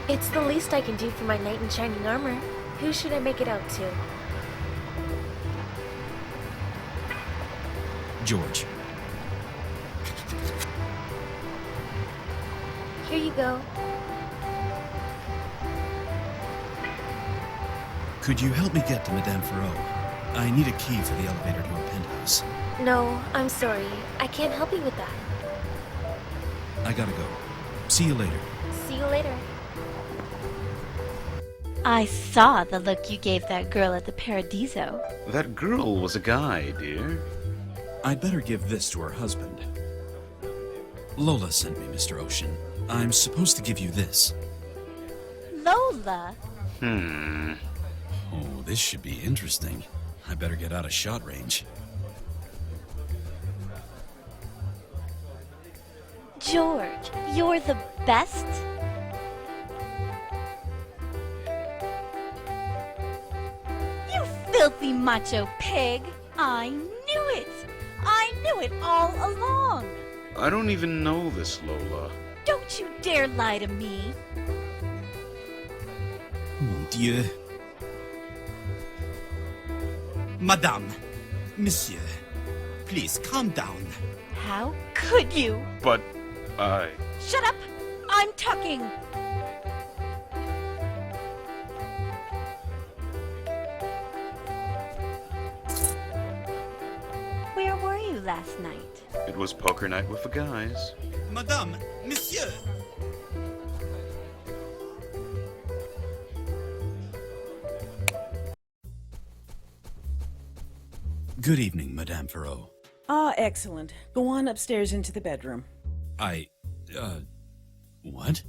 It's the least I can do for my knight in shining armor. Who should I make it out to? George. Here you go. Could you help me get to Madame Ferreau? I need a key for the elevator to her penthouse. No, I'm sorry. I can't help you with that. I gotta go. See you later. See you later. I saw the look you gave that girl at the Paradiso. That girl was a guy, dear. I'd better give this to her husband. Lola sent me, Mr. Ocean. I'm supposed to give you this. Lola? Oh, this should be interesting. I better get out of shot range. George, you're the best? You filthy macho pig! I knew it! I knew it all along! I don't even know this Lola. Don't you dare lie to me! Mon Dieu. Madame, monsieur, please calm down. How could you? But Shut up! I'm talking! Where were you last night? It was poker night with the guys. Madame, monsieur. Good evening, Madame Ferreau. Ah, excellent. Go on upstairs into the bedroom. What?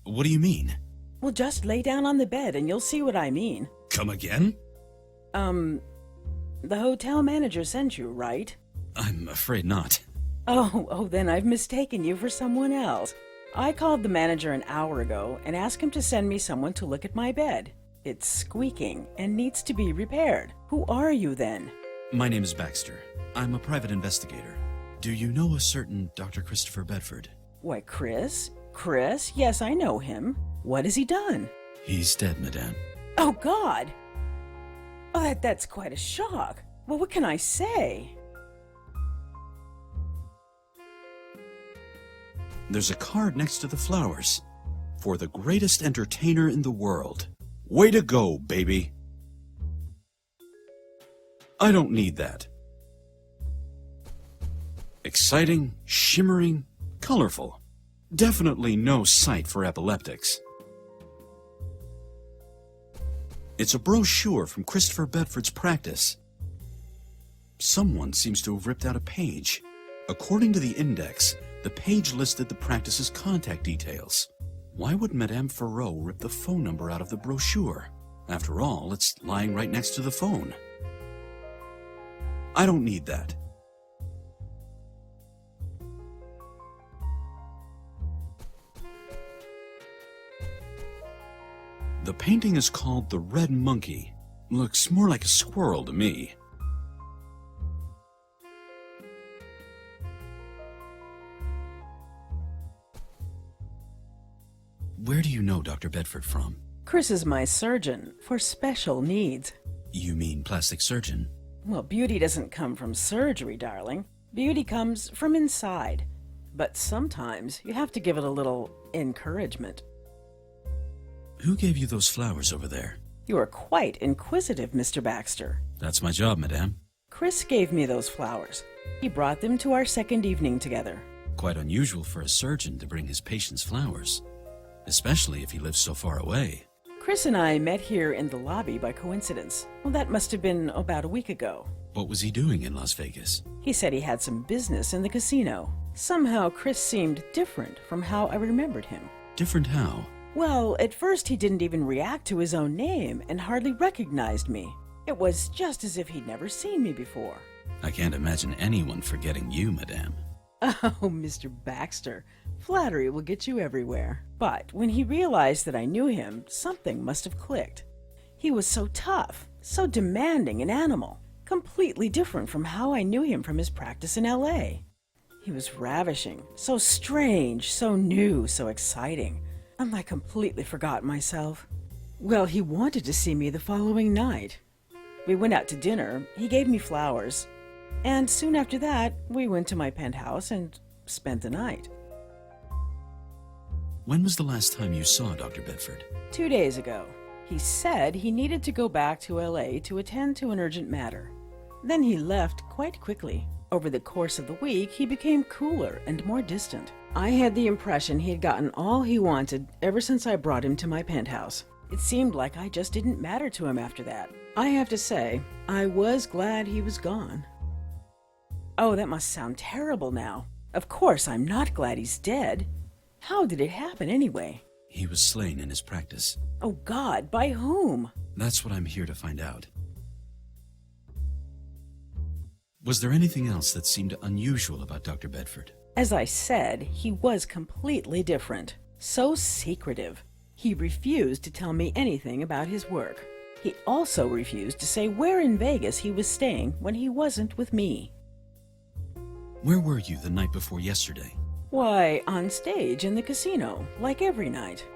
What do you mean? Well, just lay down on the bed and you'll see what I mean. Come again? The hotel manager sent you, right? I'm afraid not. Oh, then I've mistaken you for someone else. I called the manager an hour ago and asked him to send me someone to look at my bed. It's squeaking and needs to be repaired. Who are you then? My name is Baxter. I'm a private investigator. Do you know a certain Dr. Christopher Bedford? Why, Chris? Chris? Yes, I know him. What has he done? He's dead, Madame. Oh, God! Oh, that's quite a shock. Well, what can I say? There's a card next to the flowers. For the greatest entertainer in the world. Way to go, baby! I don't need that. Exciting, shimmering, colorful. Definitely no sight for epileptics. It's a brochure from Christopher Bedford's practice. Someone seems to have ripped out a page. According to the index, the page listed the practice's contact details. Why would Madame Ferreau rip the phone number out of the brochure? After all, it's lying right next to the phone. I don't need that. The painting is called The Red Monkey. Looks more like a squirrel to me. Where do you know Dr. Bedford from? Chris is my surgeon for special needs. You mean plastic surgeon? Well, beauty doesn't come from surgery, darling. Beauty comes from inside. But sometimes you have to give it a little encouragement. Who gave you those flowers over there? You are quite inquisitive, Mr. Baxter. That's my job, madame. Chris gave me those flowers. He brought them to our second evening together. Quite unusual for a surgeon to bring his patients flowers, especially if he lives so far away. Chris and I met here in the lobby by coincidence. Well, that must have been about a week ago. What was he doing in Las Vegas? He said he had some business in the casino. Somehow Chris seemed different from how I remembered him. Different how? Well, at first he didn't even react to his own name and hardly recognized me. It was just as if he'd never seen me before. I can't imagine anyone forgetting you, madame. Oh, Mr. Baxter, flattery will get you everywhere. But when he realized that I knew him, something must have clicked. He was so tough, so demanding an animal, completely different from how I knew him from his practice in L.A. He was ravishing, so strange, so new, so exciting. I completely forgot myself. Well, he wanted to see me the following night. We went out to dinner, he gave me flowers, and soon after that, we went to my penthouse and spent the night. When was the last time you saw Dr. Bedford? 2 days ago. He said he needed to go back to L.A. to attend to an urgent matter. Then he left quite quickly. Over the course of the week, he became cooler and more distant. I had the impression he had gotten all he wanted ever since I brought him to my penthouse. It seemed like I just didn't matter to him after that. I have to say, I was glad he was gone. Oh, that must sound terrible now. Of course, I'm not glad he's dead. How did it happen anyway? He was slain in his practice. Oh God, by whom? That's what I'm here to find out. Was there anything else that seemed unusual about Dr. Bedford? As I said, he was completely different. So secretive. He refused to tell me anything about his work. He also refused to say where in Vegas he was staying when he wasn't with me. Where were you the night before yesterday? Why, on stage in the casino, like every night.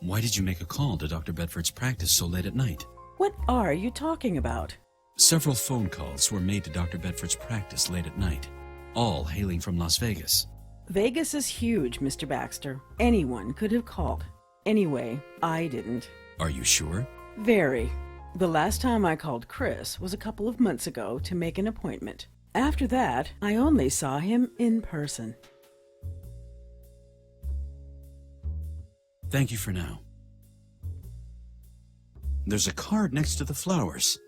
Why did you make a call to Dr. Bedford's practice so late at night? What are you talking about? Several phone calls were made to Dr. Bedford's practice late at night, all hailing from Las Vegas. Vegas is huge, Mr. Baxter. Anyone could have called. Anyway, I didn't. Are you sure? Very. The last time I called Chris was a couple of months ago to make an appointment. After that, I only saw him in person. Thank you for now. There's a card next to the flowers.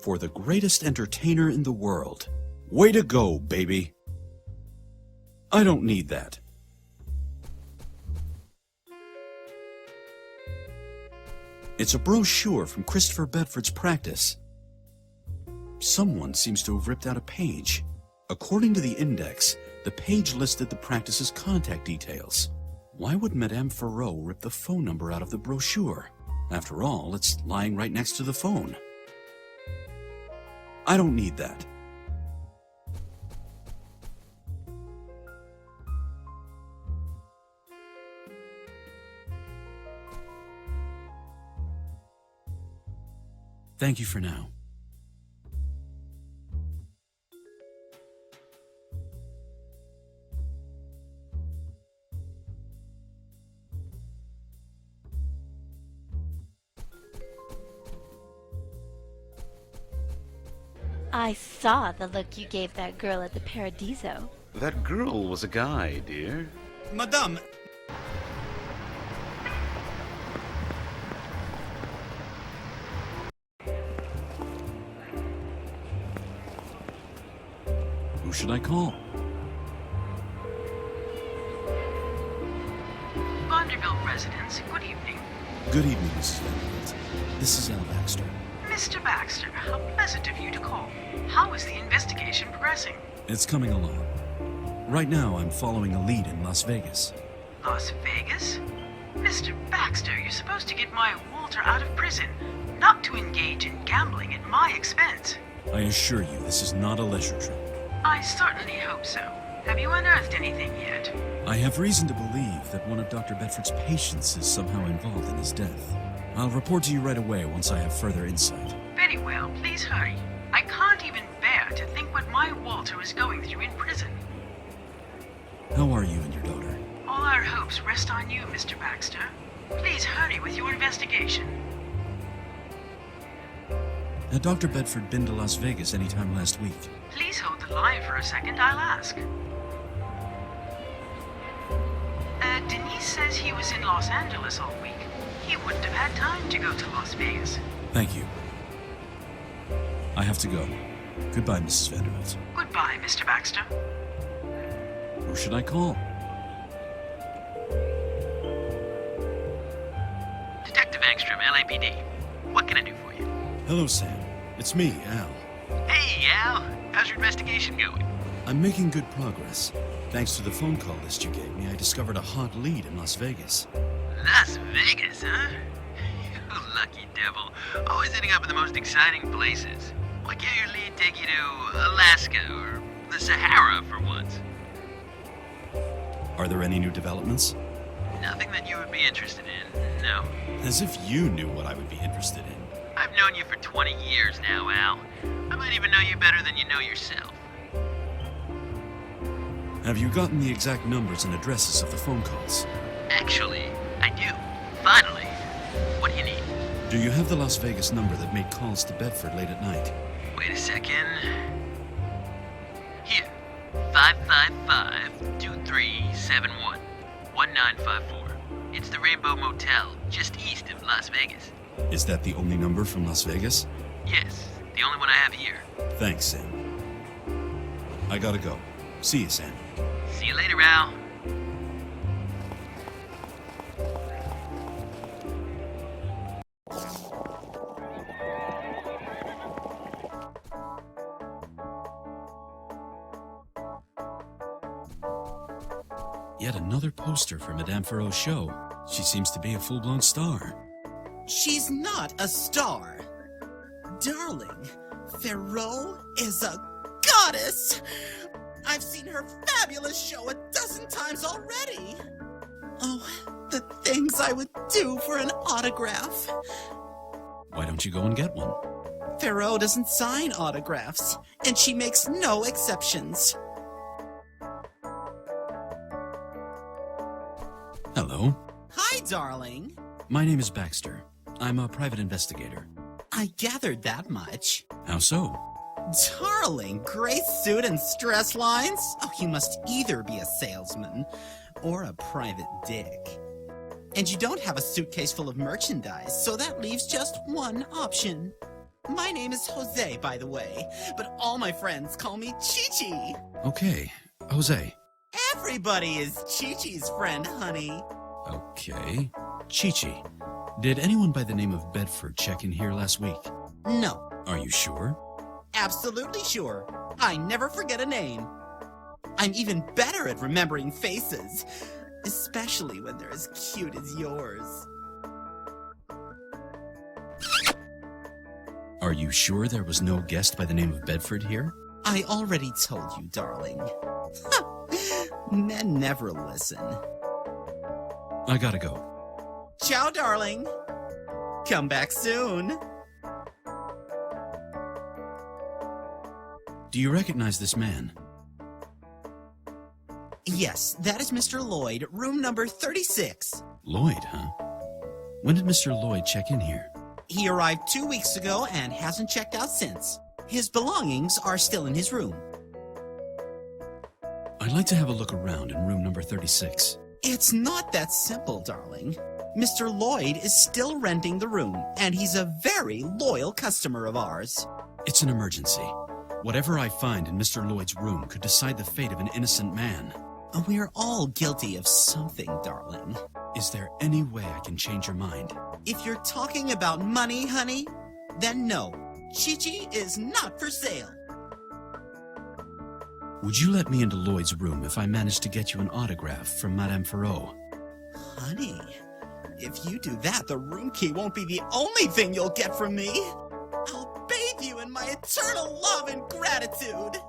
For the greatest entertainer in the world. Way to go, baby. I don't need that. It's a brochure from Christopher Bedford's practice. Someone seems to have ripped out a page. According to the index, the page listed the practice's contact details. Why would Madame Ferreau rip the phone number out of the brochure? After all, it's lying right next to the phone. I don't need that. Thank you for now. I saw the look you gave that girl at the Paradiso. That girl was a guy, dear. Madame, Who should I call? Vanderbilt residence, good evening. Good evening, Mrs. Vanderbilt. This is Al Baxter. Mr. Baxter, how pleasant of you to call. How is the investigation progressing? It's coming along. Right now, I'm following a lead in Las Vegas. Las Vegas? Mr. Baxter, you're supposed to get my Walter out of prison, not to engage in gambling at my expense. I assure you, this is not a leisure trip. I certainly hope so. Have you unearthed anything yet? I have reason to believe that one of Dr. Bedford's patients is somehow involved in his death. I'll report to you right away once I have further insight. Very well, please hurry. I can't even bear to think what my Walter is going through in prison. How are you and your daughter? All our hopes rest on you, Mr. Baxter. Please hurry with your investigation. Had Dr. Bedford been to Las Vegas any time last week? Please hold the line for a second, I'll ask. Denise says he was in Los Angeles all week. He wouldn't have had time to go to Las Vegas. Thank you. I have to go. Goodbye, Mrs. Vanderbilt. Goodbye, Mr. Baxter. Who should I call? Detective Angstrom, LAPD. What can I do for you? Hello, Sam. It's me, Al. Hey, Al. How's your investigation going? I'm making good progress. Thanks to the phone call list you gave me, I discovered a hot lead in Las Vegas. Las Vegas, huh? You lucky devil. Always ending up in the most exciting places. Why can't your lead take you to Alaska or the Sahara for once? Are there any new developments? Nothing that you would be interested in, no. As if you knew what I would be interested in. I've known you for 20 years now, Al. I might even know you better than you know yourself. Have you gotten the exact numbers and addresses of the phone calls? Actually, I do. Finally. What do you need? Do you have the Las Vegas number that made calls to Bedford late at night? Wait a second. Here. 555-2371. 1954. It's the Rainbow Motel, just east of Las Vegas. Is that the only number from Las Vegas? Yes, the only one I have here. Thanks, Sam. I gotta go. See you, Sam. See you later, Al. Yet another poster for Madame Ferrot's show. She seems to be a full-blown star. She's not a star. Darling, Ferrot is a goddess. I've seen her fabulous show 12 times already. Oh, the things I would do for an autograph. Why don't you go and get one? Ferrot doesn't sign autographs, and she makes no exceptions. Hello. Hi, darling. My name is Baxter. I'm a private investigator. I gathered that much. How so? Darling, gray suit and stress lines? Oh, you must either be a salesman or a private dick. And you don't have a suitcase full of merchandise, so that leaves just one option. My name is Jose, by the way, but all my friends call me Chi-Chi. Okay, Jose. Everybody is Chi-Chi's friend, honey. Okay. Chi-Chi. Did anyone by the name of Bedford check in here last week? No. Are you sure? Absolutely sure. I never forget a name. I'm even better at remembering faces, especially when they're as cute as yours. Are you sure there was no guest by the name of Bedford here? I already told you, darling. Men never listen. I gotta go. Ciao, darling. Come back soon. Do you recognize this man? Yes, that is Mr. Lloyd, room number 36. Lloyd, huh? When did Mr. Lloyd check in here? He arrived 2 weeks ago and hasn't checked out since. His belongings are still in his room. I'd like to have a look around in room number 36. It's not that simple, darling. Mr. Lloyd is still renting the room, and he's a very loyal customer of ours. It's an emergency. Whatever I find in Mr. Lloyd's room could decide the fate of an innocent man. We're all guilty of something, darling. Is there any way I can change your mind? If you're talking about money, honey, then no. Chi-Chi is not for sale. Would you let me into Lloyd's room if I managed to get you an autograph from Madame Ferrot? Honey, if you do that, the room key won't be the only thing you'll get from me. I'll bathe you in my eternal love and gratitude.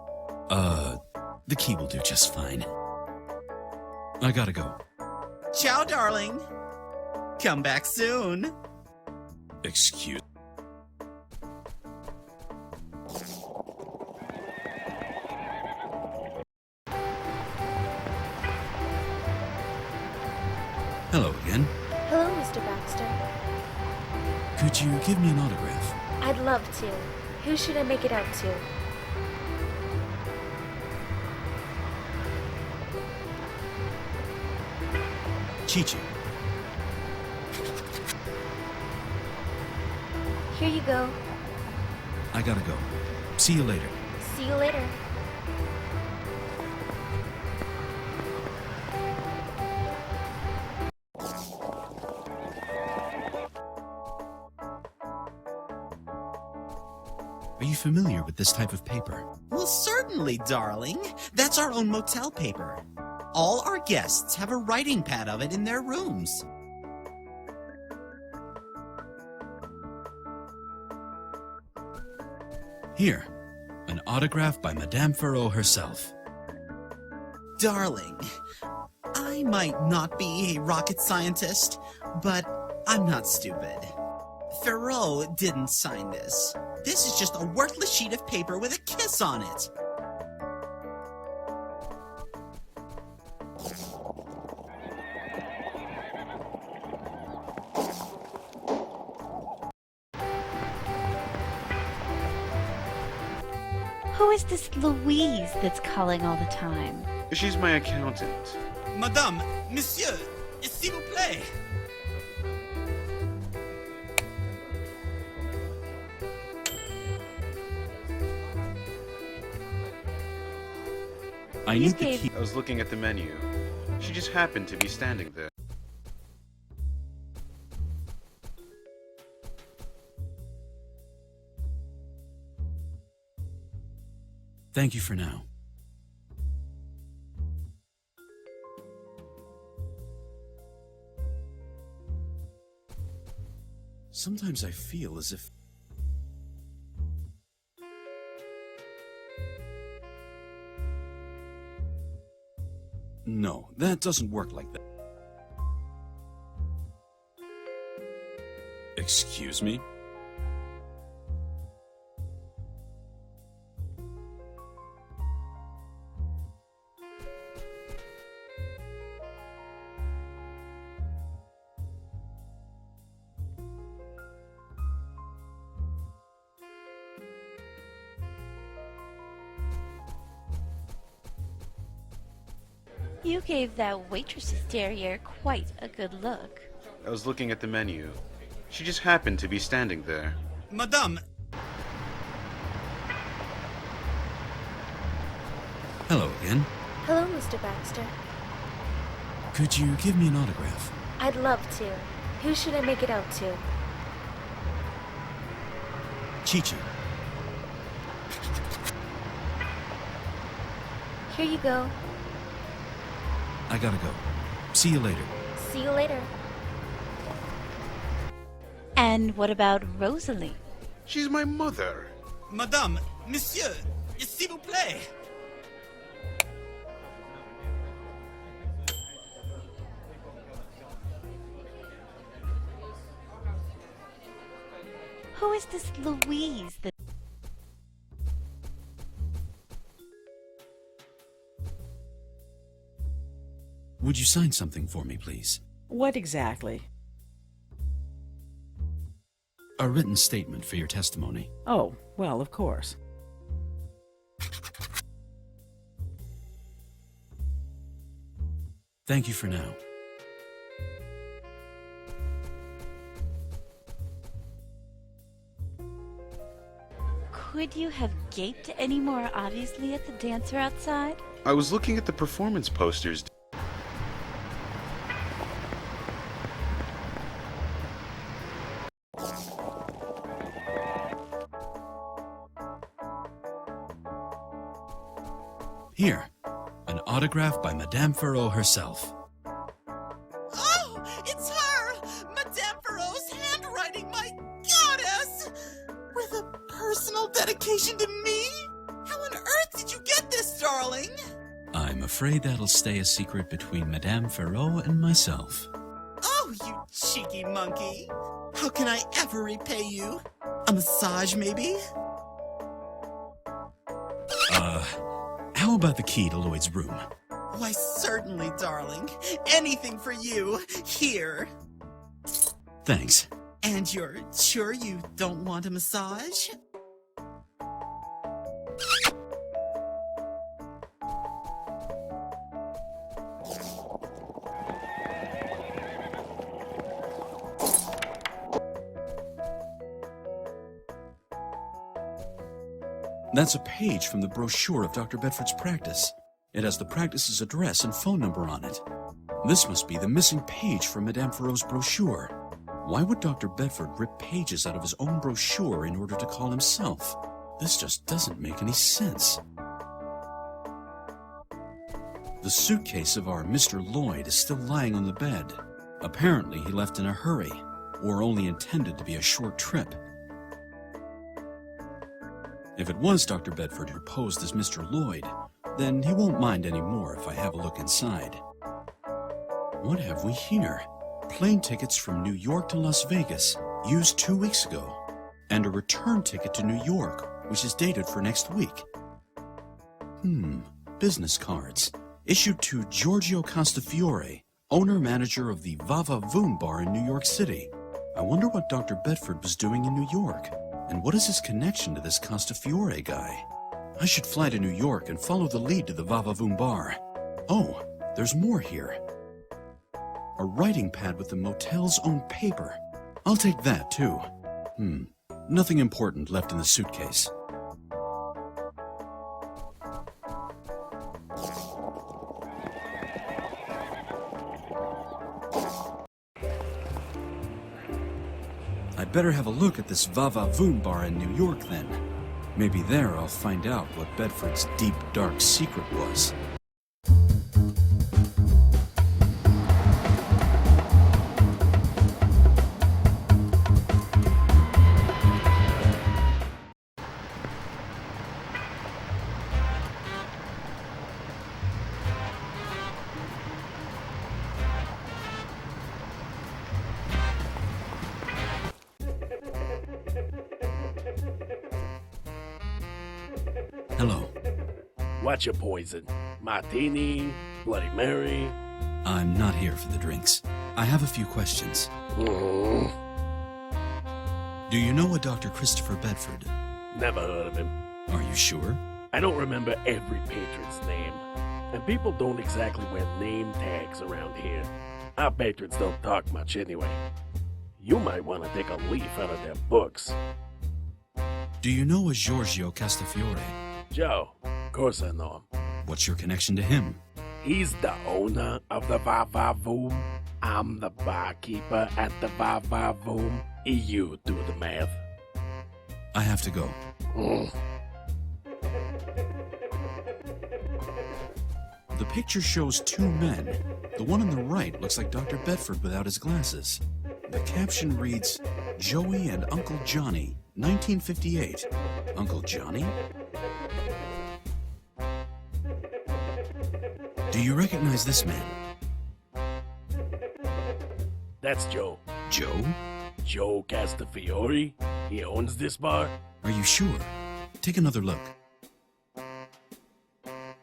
The key will do just fine. I gotta go. Ciao, darling. Come back soon. Excuse. Hello again. Hello, Mr. Baxter. Could you give me an autograph? I'd love to. Who should I make it out to? Chi-Chi. Here you go. I gotta go. See you later. See you later. Are you familiar with this type of paper? Well, certainly, darling. That's our own motel paper. All our guests have a writing pad of it in their rooms. Here, an autograph by Madame Ferrot herself. Darling, I might not be a rocket scientist, but I'm not stupid. Ferrot didn't sign this. This is just a worthless sheet of paper with a kiss on it. Who is this Louise that's calling all the time? She's my accountant. Madame, monsieur, s'il vous plaît. I need the key. I was looking at the menu. She just happened to be standing there. Thank you for now. Sometimes I feel as if... No, that doesn't work like that. Excuse me? You gave that waitress's derriere quite a good look. I was looking at the menu. She just happened to be standing there. Madame. Hello again. Hello, Mr. Baxter. Could you give me an autograph? I'd love to. Who should I make it out to? Chi-Chi. Here you go. I gotta go. See you later. See you later. And what about Rosalie? She's my mother. Madame, monsieur, s'il vous plaît. Who is this Louise that... Would you sign something for me, please? What exactly? A written statement for your testimony. Oh, well, of course. Thank you for now. Could you have gaped any more obviously at the dancer outside? I was looking at the performance posters. Here, an autograph by Madame Ferrot herself. Oh, it's her! Madame Ferrot's handwriting, my goddess! With a personal dedication to me? How on earth did you get this, darling? I'm afraid that'll stay a secret between Madame Ferrot and myself. Oh, you cheeky monkey. How can I ever repay you? A massage, maybe? How about the key to Lloyd's room? Why, certainly, darling. Anything for you. Here. Thanks. And you're sure you don't want a massage? That's a page from the brochure of Dr. Bedford's practice. It has the practice's address and phone number on it. This must be the missing page from Madame Ferrot's brochure. Why would Dr. Bedford rip pages out of his own brochure in order to call himself? This just doesn't make any sense. The suitcase of our Mr. Lloyd is still lying on the bed. Apparently he left in a hurry, or only intended to be a short trip. If it was Dr. Bedford who posed as Mr. Lloyd, then he won't mind any more if I have a look inside. What have we here? Plane tickets from New York to Las Vegas, used 2 weeks ago, and a return ticket to New York, which is dated for next week. Business cards, issued to Giorgio Castafiore, owner-manager of the Vava Voom bar in New York City. I wonder what Dr. Bedford was doing in New York. And what is his connection to this Castafiore guy? I should fly to New York and follow the lead to the Vavavoom bar. Oh, there's more here. A writing pad with the motel's own paper. I'll take that, too. Nothing important left in the suitcase. I'd better have a look at this Vavavoom bar in New York, then. Maybe there I'll find out what Bedford's deep, dark secret was. Hello. What's your poison? Martini? Bloody Mary? I'm not here for the drinks. I have a few questions. Do you know a Dr. Christopher Bedford? Never heard of him. Are you sure? I don't remember every patron's name. And people don't exactly wear name tags around here. Our patrons don't talk much anyway. You might want to take a leaf out of their books. Do you know a Giorgio Castafiore? Joe, of course I know him. What's your connection to him? He's the owner of the Vavavoom. I'm the barkeeper at the Vavavoom. You do the math. I have to go. The picture shows two men. The one on the right looks like Dr. Bedford without his glasses. The caption reads, Joey and Uncle Johnny, 1958. Uncle Johnny? Do you recognize this man? That's Joe. Joe? Joe Castafiore? He owns this bar? Are you sure? Take another look.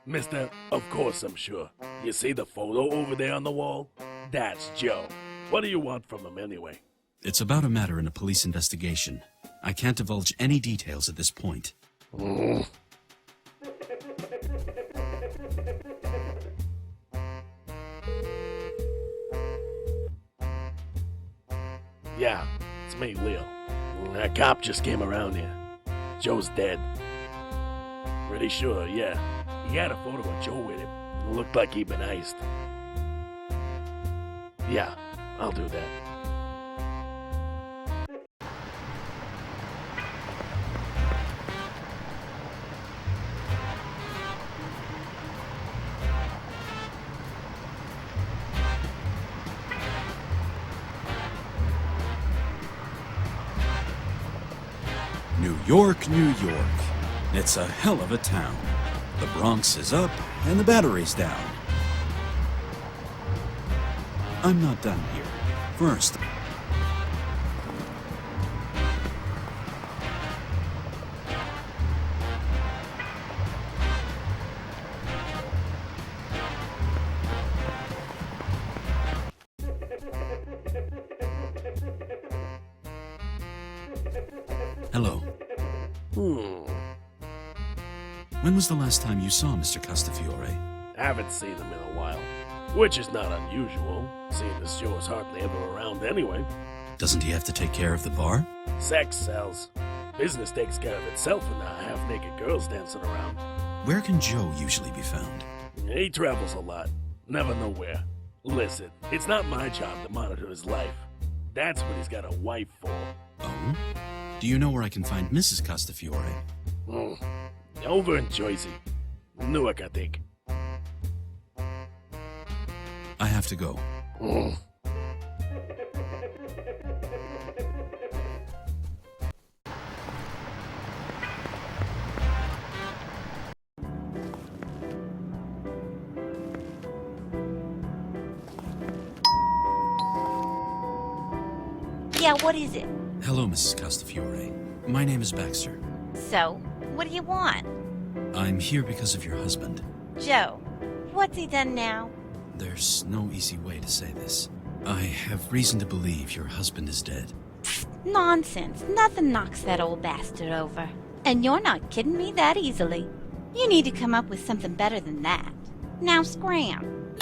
Mister, of course I'm sure. You see the photo over there on the wall? That's Joe. What do you want from him anyway? It's about a matter in a police investigation. I can't divulge any details at this point. Yeah, it's me, Leo. A cop just came around here. Joe's dead. Pretty sure, yeah. He had a photo of Joe with him. It looked like he'd been iced. Yeah, I'll do that. New York, New York. It's a hell of a town. The Bronx is up and the Battery's down. I'm not done here. First, When was the last time you saw Mr. Castafiore? Haven't seen him in a while, which is not unusual, seeing as Joe is hardly ever around anyway. Doesn't he have to take care of the bar? Sex sells. Business takes care of itself and not half-naked girls dancing around. Where can Joe usually be found? He travels a lot. Never know where. Listen, it's not my job to monitor his life. That's what he's got a wife for. Oh? Do you know where I can find Mrs. Castafiore? Over in Jersey. Newark, I think. I have to go. Yeah, what is it? Hello, Mrs. Castafiore. My name is Baxter. So, what do you want? I'm here because of your husband. Joe, what's he done now? There's no easy way to say this. I have reason to believe your husband is dead. Nonsense. Nothing knocks that old bastard over. And you're not kidding me that easily. You need to come up with something better than that. Now scram.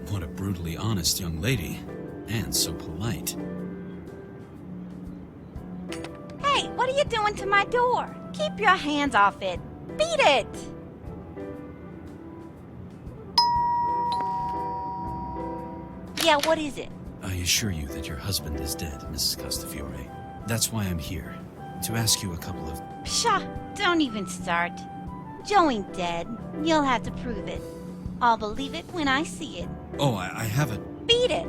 What a brutally honest young lady. And so polite. Hey, what are you doing to my door? Keep your hands off it. Beat it! Yeah, what is it? I assure you that your husband is dead, Mrs. Castafiore. That's why I'm here. To ask you a couple of... Pshaw, don't even start. Joe ain't dead. You'll have to prove it. I'll believe it when I see it. Oh, I have a... Beat it!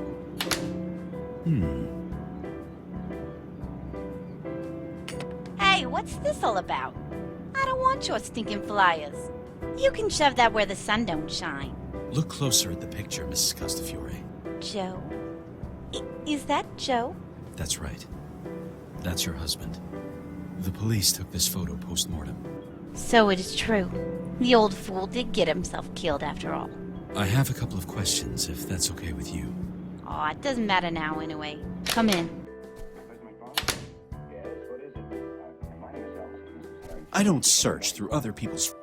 Hey, what's this all about? I don't want your stinking flyers. You can shove that where the sun don't shine. Look closer at the picture, Mrs. Castafiore. Joe? Is that Joe? That's right. That's your husband. The police took this photo post-mortem. So it is true. The old fool did get himself killed after all. I have a couple of questions, if that's okay with you. Aw, it doesn't matter now anyway. Come in. I don't search through other people's...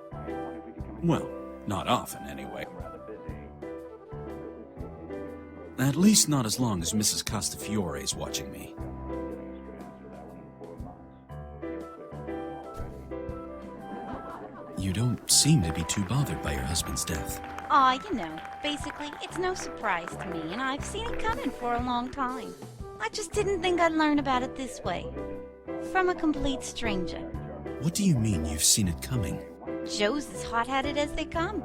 Well, not often anyway. At least not as long as Mrs. Castafiore is watching me. You don't seem to be too bothered by your husband's death. Aw, you know, basically, it's no surprise to me, and I've seen it coming for a long time. I just didn't think I'd learn about it this way. From a complete stranger. What do you mean you've seen it coming? Joe's as hot-headed as they come.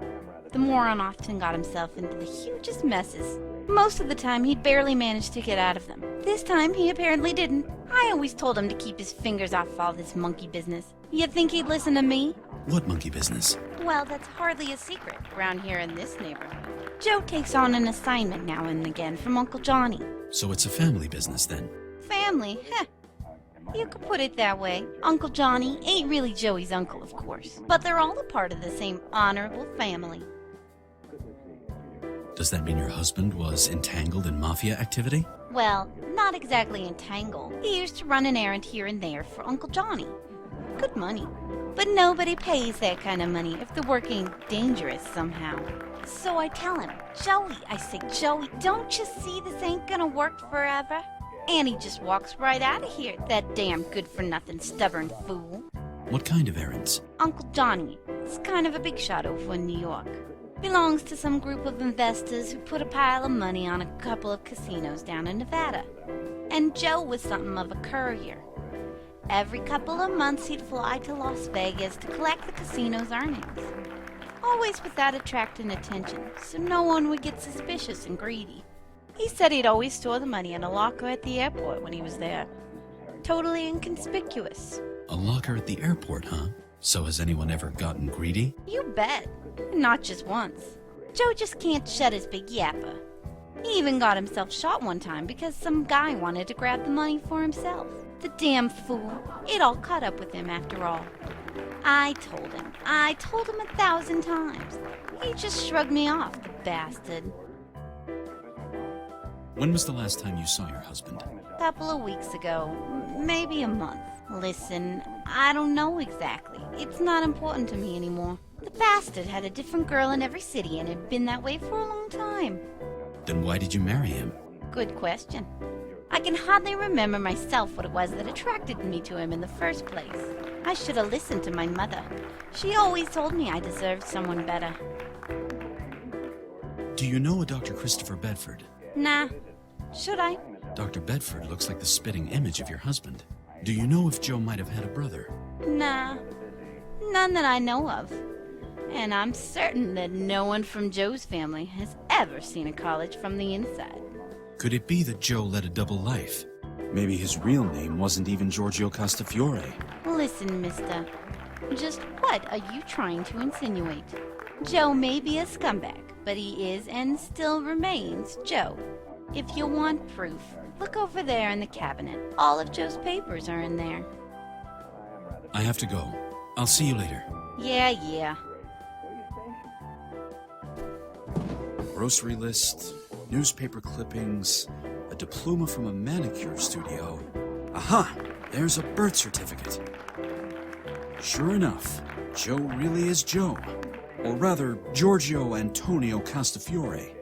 The moron often got himself into the hugest messes. Most of the time, he'd barely managed to get out of them. This time, he apparently didn't. I always told him to keep his fingers off all this monkey business. You'd think he'd listen to me? What monkey business? Well, that's hardly a secret around here in this neighborhood. Joe takes on an assignment now and again from Uncle Johnny. So it's a family business then? Family? Heh. You could put it that way. Uncle Johnny ain't really Joey's uncle, of course. But they're all a part of the same honorable family. Does that mean your husband was entangled in mafia activity? Well, not exactly entangled. He used to run an errand here and there for Uncle Johnny. Good money. But nobody pays that kind of money if the work ain't dangerous somehow. So I tell him, Joey, I say, Joey, don't you see this ain't gonna work forever? And he just walks right out of here, that damn good-for-nothing stubborn fool. What kind of errands? Uncle Johnny is kind of a big shot over in New York. Belongs to some group of investors who put a pile of money on a couple of casinos down in Nevada. And Joe was something of a courier. Every couple of months he'd fly to Las Vegas to collect the casino's earnings. Always without attracting attention, so no one would get suspicious and greedy. He said he'd always store the money in a locker at the airport when he was there. Totally inconspicuous. A locker at the airport, huh? So has anyone ever gotten greedy? You bet. Not just once. Joe just can't shut his big yapper. He even got himself shot one time because some guy wanted to grab the money for himself. The damn fool. It all caught up with him after all. I told him 1,000 times. He just shrugged me off, the bastard. When was the last time you saw your husband? A couple of weeks ago, maybe a month. Listen, I don't know exactly. It's not important to me anymore. The bastard had a different girl in every city and had been that way for a long time. Then why did you marry him? Good question. I can hardly remember myself what it was that attracted me to him in the first place. I should have listened to my mother. She always told me I deserved someone better. Do you know a Dr. Christopher Bedford? Nah. Should I? Dr. Bedford looks like the spitting image of your husband. Do you know if Joe might have had a brother? Nah. None that I know of. And I'm certain that no one from Joe's family has ever seen a college from the inside. Could it be that Joe led a double life? Maybe his real name wasn't even Giorgio Castafiore. Listen, mister. Just what are you trying to insinuate? Joe may be a scumbag, but he is and still remains Joe. If you want proof, look over there in the cabinet. All of Joe's papers are in there. I have to go. I'll see you later. Yeah. Grocery list, newspaper clippings, a diploma from a manicure studio. Aha! There's a birth certificate. Sure enough, Joe really is Joe. Or rather, Giorgio Antonio Castafiore.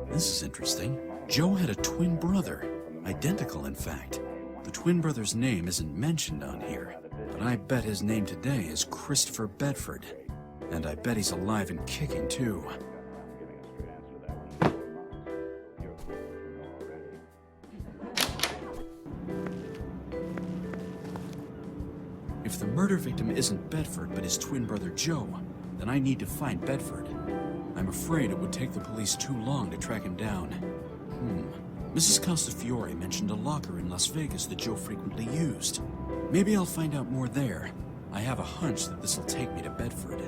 This is interesting. Joe had a twin brother. Identical, in fact. The twin brother's name isn't mentioned on here, but I bet his name today is Christopher Bedford. And I bet he's alive and kicking, too. If the murder victim isn't Bedford but his twin brother Joe, then I need to find Bedford. I'm afraid it would take the police too long to track him down. Mrs. Castafiore mentioned a locker in Las Vegas that Joe frequently used. Maybe I'll find out more there. I have a hunch that this'll take me to Bedford.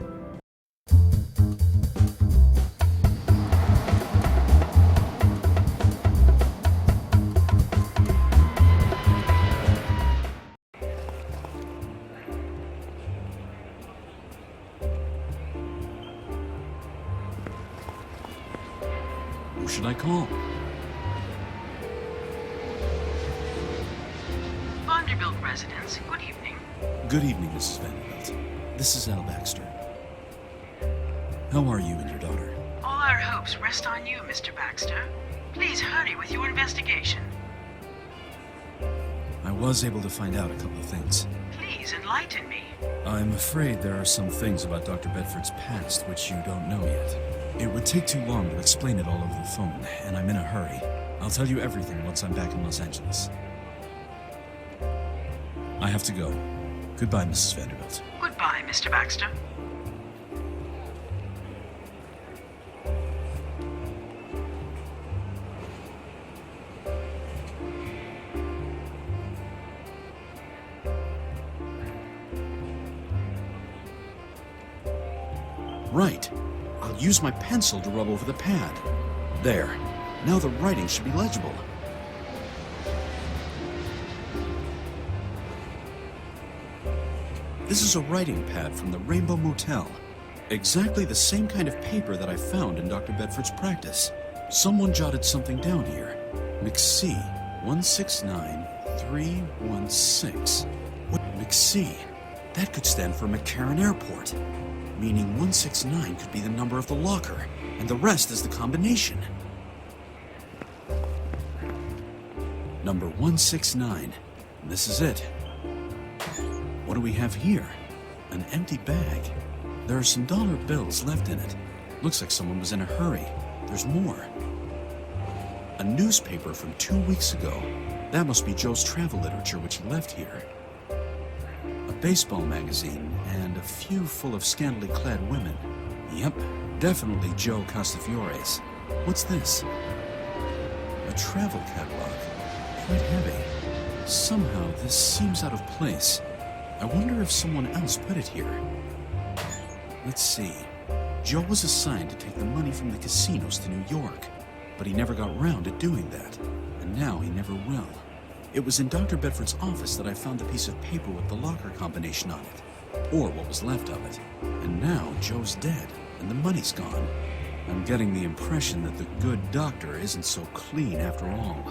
Who should I call? Vanderbilt residence. Good evening. Good evening, Mrs. Vanderbilt. This is Al Baxter. How are you and your daughter? All our hopes rest on you, Mr. Baxter. Please hurry with your investigation. I was able to find out a couple of things. Please enlighten me. I'm afraid there are some things about Dr. Bedford's past which you don't know yet. It would take too long to explain it all over the phone, and I'm in a hurry. I'll tell you everything once I'm back in Los Angeles. I have to go. Goodbye, Mrs. Vanderbilt. Goodbye, Mr. Baxter. Right. I'll use my pencil to rub over the pad. There. Now the writing should be legible. This is a writing pad from the Rainbow Motel. Exactly the same kind of paper that I found in Dr. Bedford's practice. Someone jotted something down here. McSee, 169316. What McSee? That could stand for McCarran Airport. Meaning 169 could be the number of the locker, and the rest is the combination. Number 169. This is it. What do we have here? An empty bag. There are some dollar bills left in it. Looks like someone was in a hurry. There's more. A newspaper from 2 weeks ago. That must be Joe's travel literature which he left here. A baseball magazine, and a few full of scantily clad women. Yep, definitely Joe Castafiore's. What's this? A travel catalog. Quite heavy. Somehow this seems out of place. I wonder if someone else put it here. Let's see. Joe was assigned to take the money from the casinos to New York, but he never got round to doing that, and now he never will. It was in Dr. Bedford's office that I found the piece of paper with the locker combination on it, or what was left of it. And now Joe's dead, and the money's gone. I'm getting the impression that the good doctor isn't so clean after all.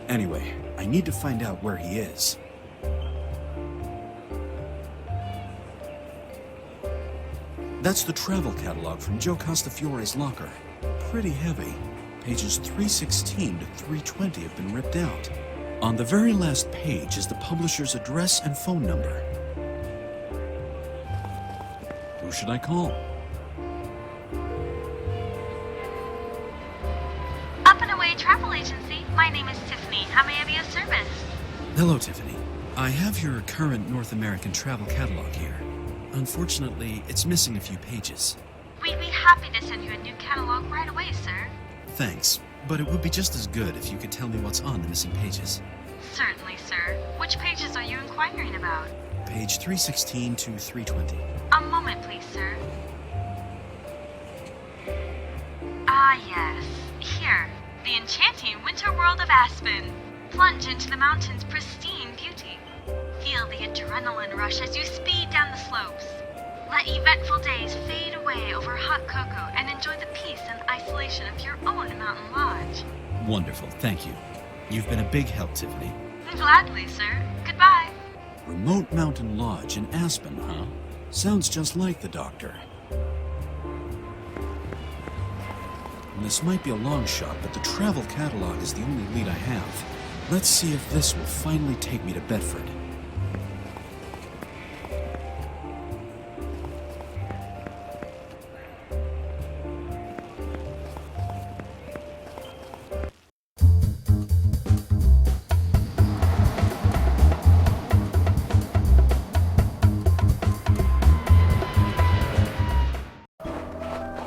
Anyway, I need to find out where he is. That's the travel catalog from Joe Costafiore's locker. Pretty heavy. Pages 316 to 320 have been ripped out. On the very last page is the publisher's address and phone number. Who should I call? Up and Away Travel Agency. My name is Tiffany. How may I be of service? Hello, Tiffany. I have your current North American travel catalog here. Unfortunately, it's missing a few pages. We'd be happy to send you a new catalog right away, sir. Thanks, but it would be just as good if you could tell me what's on the missing pages. Certainly, sir. Which pages are you inquiring about? Page 316 to 320. A moment, please, sir. Ah, yes. Here. The enchanting winter world of Aspen. Plunge into the mountain's pristine beauty. Feel the adrenaline rush as you speed down the slopes. Let eventful days fade away over hot cocoa and enjoy the peace and isolation of your own mountain lodge. Wonderful, thank you. You've been a big help, Tiffany. Gladly, sir. Goodbye. Remote Mountain Lodge in Aspen, huh? Sounds just like the doctor. This might be a long shot, but the travel catalog is the only lead I have. Let's see if this will finally take me to Bedford.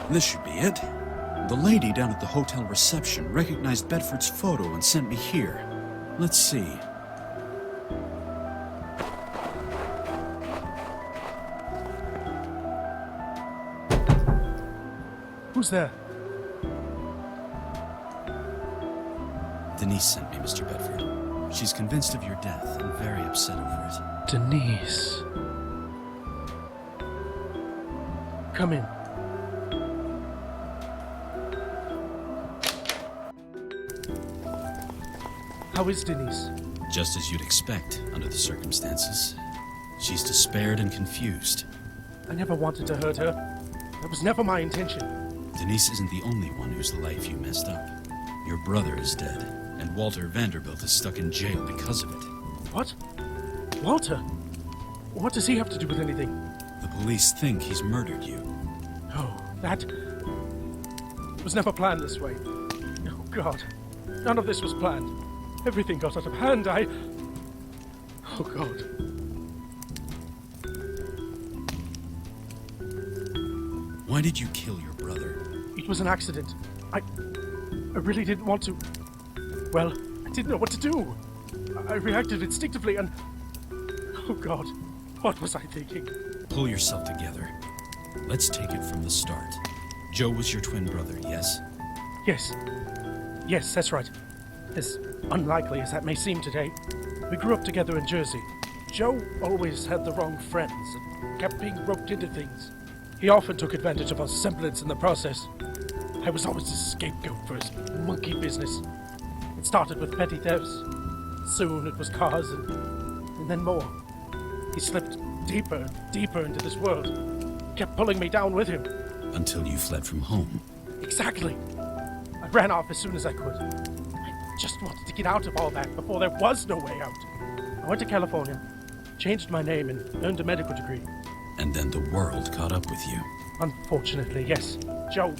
This should be it. The lady down at the hotel reception recognized Bedford's photo and sent me here. Let's see. Who's there? Denise sent me, Mr. Bedford. She's convinced of your death and very upset over it. Denise. Come in. How is Denise? Just as you'd expect, under the circumstances. She's despaired and confused. I never wanted to hurt her. That was never my intention. Denise isn't the only one whose life you messed up. Your brother is dead, and Walter Vanderbilt is stuck in jail because of it. What? Walter? What does he have to do with anything? The police think he's murdered you. Oh, that was never planned this way. Oh, God. None of this was planned. Everything got out of hand. Oh, God. Why did you kill your brother? It was an accident. I really didn't want to. Well, I didn't know what to do. I reacted instinctively and... Oh, God. What was I thinking? Pull yourself together. Let's take it from the start. Joe was your twin brother, yes? Yes. Yes, that's right. As unlikely as that may seem today, we grew up together in Jersey. Joe always had the wrong friends and kept being roped into things. He often took advantage of our semblance in the process. I was always a scapegoat for his monkey business. It started with petty thefts. Soon it was cars and then more. He slipped deeper and deeper into this world. Kept pulling me down with him. Until you fled from home. Exactly. I ran off as soon as I could. I just wanted to get out of all that before there was no way out. I went to California, changed my name, and earned a medical degree. And then the world caught up with you. Unfortunately, yes. Joe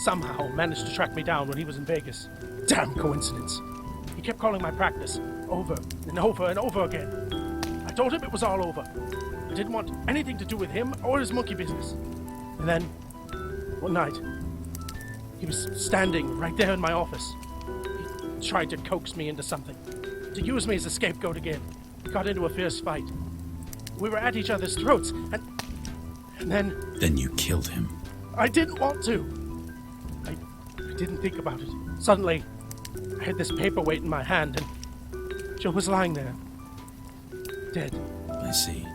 somehow managed to track me down when he was in Vegas. Damn coincidence. He kept calling my practice over and over and over again. I told him it was all over. I didn't want anything to do with him or his monkey business. And then, one night, he was standing right there in my office. He tried to coax me into something, to use me as a scapegoat again. We got into a fierce fight. We were at each other's throats, and then... Then you killed him. I didn't want to. I didn't think about it. Suddenly, I had this paperweight in my hand, and Joe was lying there. Dead. I see.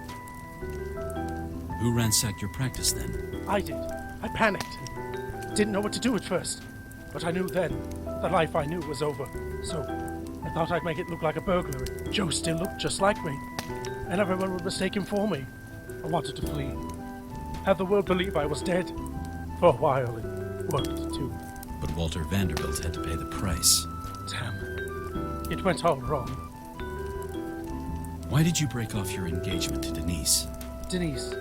Who ransacked your practice then? I did. I panicked and didn't know what to do at first. But I knew then the life I knew was over. So I thought I'd make it look like a burglary. Joe still looked just like me, and everyone would mistake him for me. I wanted to flee. had the world believe I was dead. For a while, it worked too. But Walter Vanderbilt had to pay the price. Damn. It went all wrong. Why did you break off your engagement to Denise? Denise.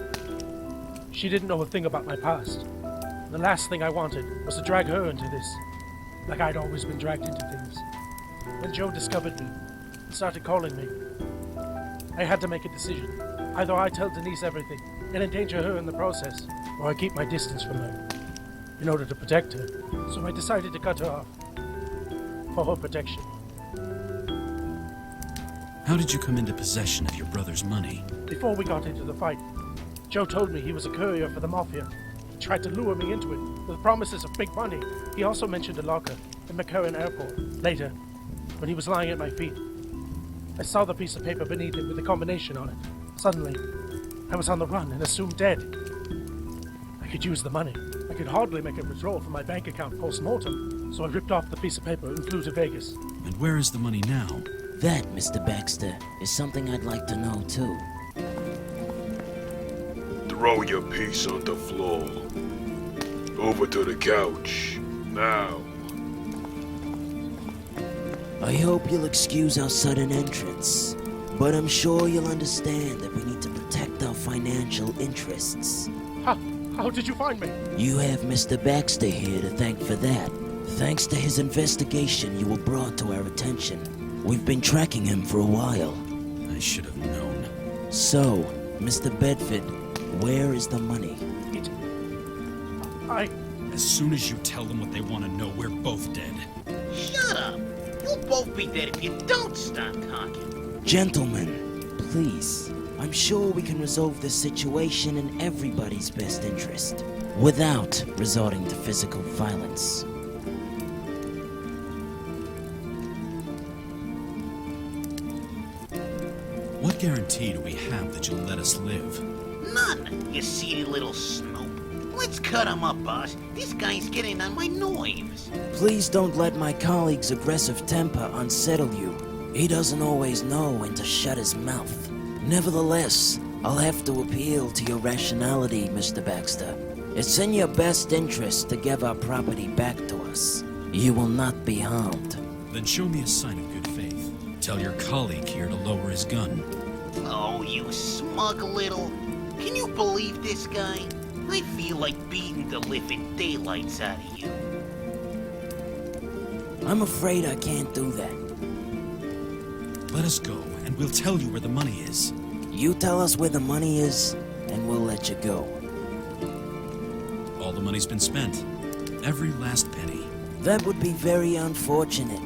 She didn't know a thing about my past. The last thing I wanted was to drag her into this, like I'd always been dragged into things. When Joe discovered me and started calling me, I had to make a decision. Either I tell Denise everything and endanger her in the process, or I keep my distance from her in order to protect her. So I decided to cut her off for her protection. How did you come into possession of your brother's money? Before we got into the fight, Joe told me he was a courier for the Mafia. He tried to lure me into it with promises of big money. He also mentioned a locker at McCarran Airport. Later, when he was lying at my feet, I saw the piece of paper beneath it with a combination on it. Suddenly, I was on the run and assumed dead. I could use the money. I could hardly make a withdrawal from my bank account post-mortem, so I ripped off the piece of paper and flew to Vegas. And where is the money now? That, Mr. Baxter, is something I'd like to know, too. Throw your piece on the floor. Over to the couch. Now. I hope you'll excuse our sudden entrance, but I'm sure you'll understand that we need to protect our financial interests. How did you find me? You have Mr. Baxter here to thank for that. Thanks to his investigation you were brought to our attention. We've been tracking him for a while. I should have known. So, Mr. Bedford, where is the money? As soon as you tell them what they want to know, we're both dead. Shut up! You'll both be dead if you don't stop talking. Gentlemen, please. I'm sure we can resolve this situation in everybody's best interest, without resorting to physical violence. What guarantee do we have that you'll let us live? None, you seedy little snoop. Let's cut him up, boss. This guy's getting on my nerves. Please don't let my colleague's aggressive temper unsettle you. He doesn't always know when to shut his mouth. Nevertheless, I'll have to appeal to your rationality, Mr. Baxter. It's in your best interest to give our property back to us. You will not be harmed. Then show me a sign of good faith. Tell your colleague here to lower his gun. Oh, you smug little... Can you believe this guy? I feel like beating the living daylights out of you. I'm afraid I can't do that. Let us go, and we'll tell you where the money is. You tell us where the money is, and we'll let you go. All the money's been spent. Every last penny. That would be very unfortunate.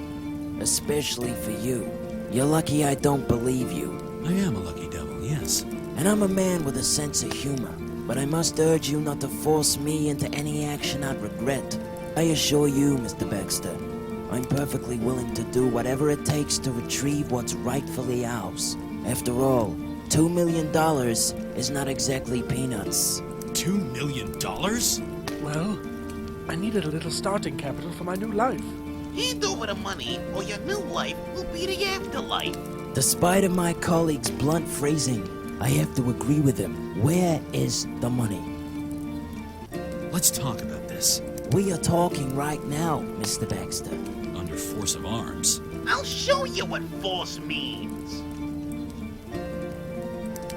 Especially for you. You're lucky I don't believe you. I am a lucky devil, yes. And I'm a man with a sense of humor. But I must urge you not to force me into any action I'd regret. I assure you, Mr. Baxter, I'm perfectly willing to do whatever it takes to retrieve what's rightfully ours. After all, $2 million is not exactly peanuts. $2 million? Well, I needed a little starting capital for my new life. Hand over the money, or your new life will be the afterlife. Despite of my colleague's blunt phrasing, I have to agree with him. Where is the money? Let's talk about this. We are talking right now, Mr. Baxter. Under force of arms. I'll show you what force means.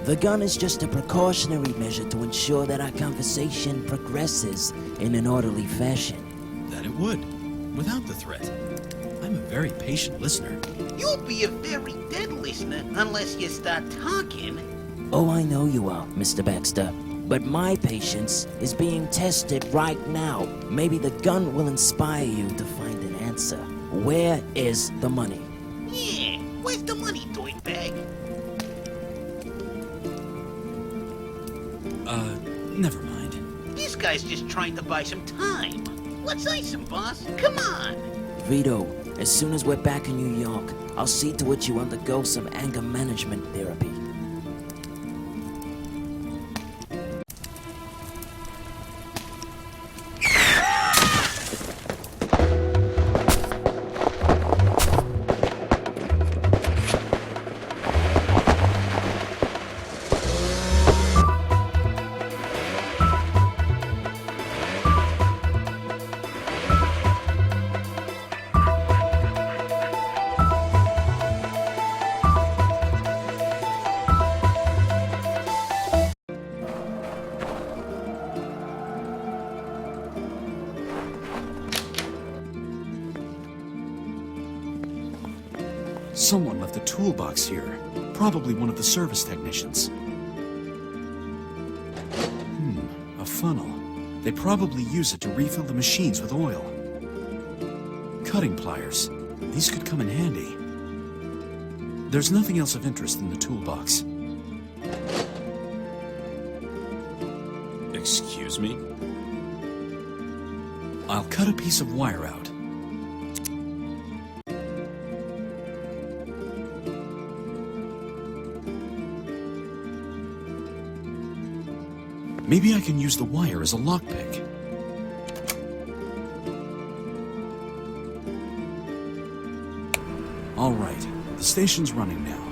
The gun is just a precautionary measure to ensure that our conversation progresses in an orderly fashion. That it would, without the threat. I'm a very patient listener. You'll be a very dead listener unless you start talking. Oh, I know you are, Mr. Baxter. But my patience is being tested right now. Maybe the gun will inspire you to find an answer. Where is the money? Yeah, where's the money, Doidbag? Never mind. This guy's just trying to buy some time. Let's ice him, boss. Come on. Vito, as soon as we're back in New York, I'll see to it you undergo some anger management therapy. Someone left a toolbox here. Probably one of the service technicians. A funnel. They probably use it to refill the machines with oil. Cutting pliers. These could come in handy. There's nothing else of interest in the toolbox. Excuse me? I'll cut a piece of wire out. Maybe I can use the wire as a lockpick. All right, the station's running now.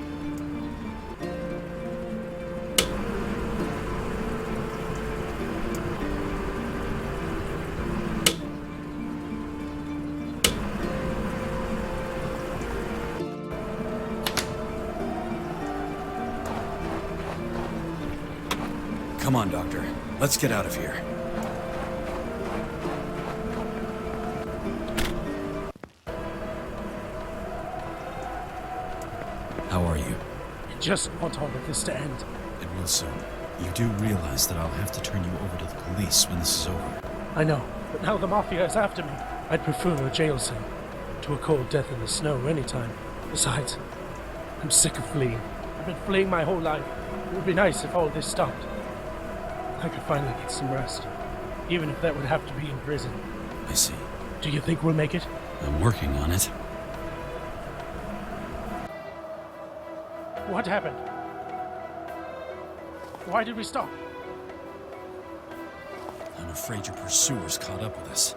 Come on, Doctor. Let's get out of here. How are you? I just want all of this to end. It will soon. You do realize that I'll have to turn you over to the police when this is over. I know, but now the Mafia is after me. I'd prefer a jail cell to a cold death in the snow anytime. Besides, I'm sick of fleeing. I've been fleeing my whole life. It would be nice if all this stopped. I could finally get some rest, even if that would have to be in prison. I see. Do you think we'll make it? I'm working on it. What happened? Why did we stop? I'm afraid your pursuers caught up with us.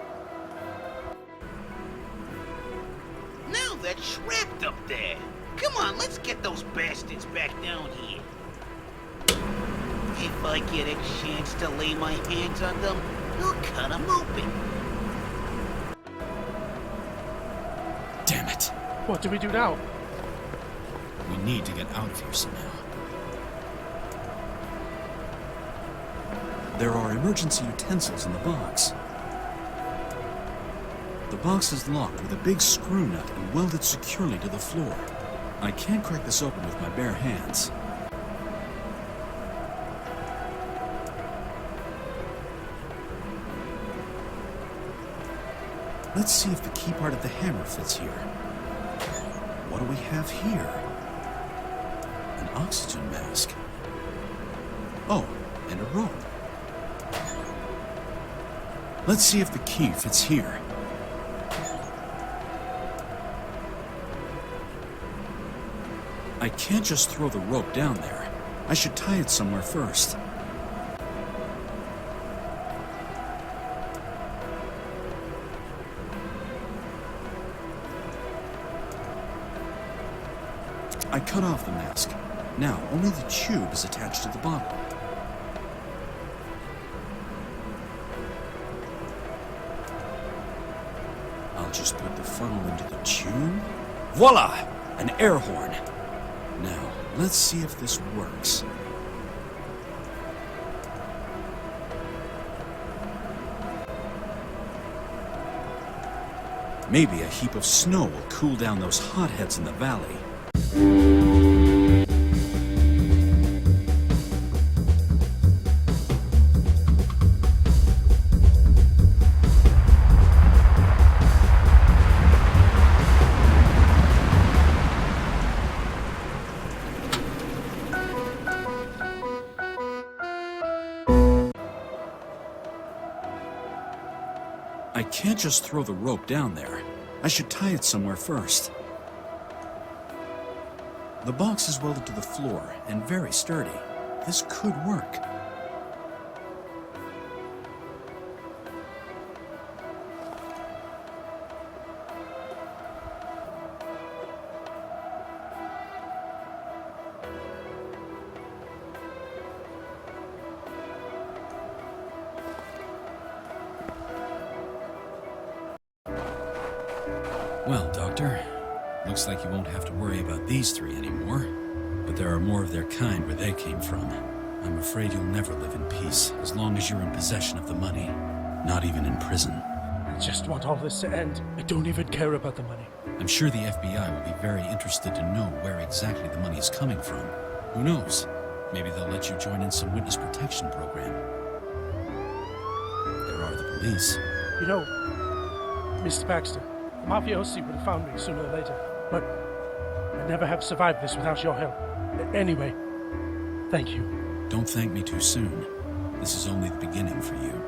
Now that's trapped up there. Come on, let's get those bastards back down here. If I get a chance to lay my hands on them, I'll cut them open. Damn it! What do we do now? We need to get out of here somehow. There are emergency utensils in the box. The box is locked with a big screw nut and welded securely to the floor. I can't crack this open with my bare hands. Let's see if the key part of the hammer fits here. What do we have here? An oxygen mask. Oh, and a rope. Let's see if the key fits here. I can't just throw the rope down there. I should tie it somewhere first. I cut off the mask. Now, only the tube is attached to the bottle. I'll just put the funnel into the tube. Voila! An air horn. Now, let's see if this works. Maybe a heap of snow will cool down those hotheads in the valley. I can't just throw the rope down there. I should tie it somewhere first. The box is welded to the floor and very sturdy. This could work. Well, Doctor, looks like you won't have to worry about these three anymore. But there are more of their kind where they came from. I'm afraid you'll never live in peace as long as you're in possession of the money. Not even in prison. just want all this to end. I don't even care about the money. I'm sure the FBI will be very interested to know where exactly the money is coming from. Who knows? Maybe they'll let you join in some witness protection program. There are the police. You know, Mr. Baxter, the mafiosi would have found me sooner or later, but I'd never have survived this without your help. Anyway, thank you. Don't thank me too soon. This is only the beginning for you.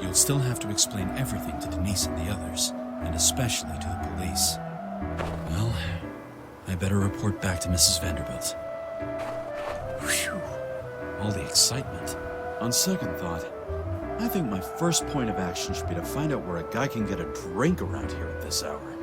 You'll still have to explain everything to Denise and the others, and especially to the police. Well, I better report back to Mrs. Vanderbilt. Whew. All the excitement. On second thought, I think my first point of action should be to find out where a guy can get a drink around here at this hour.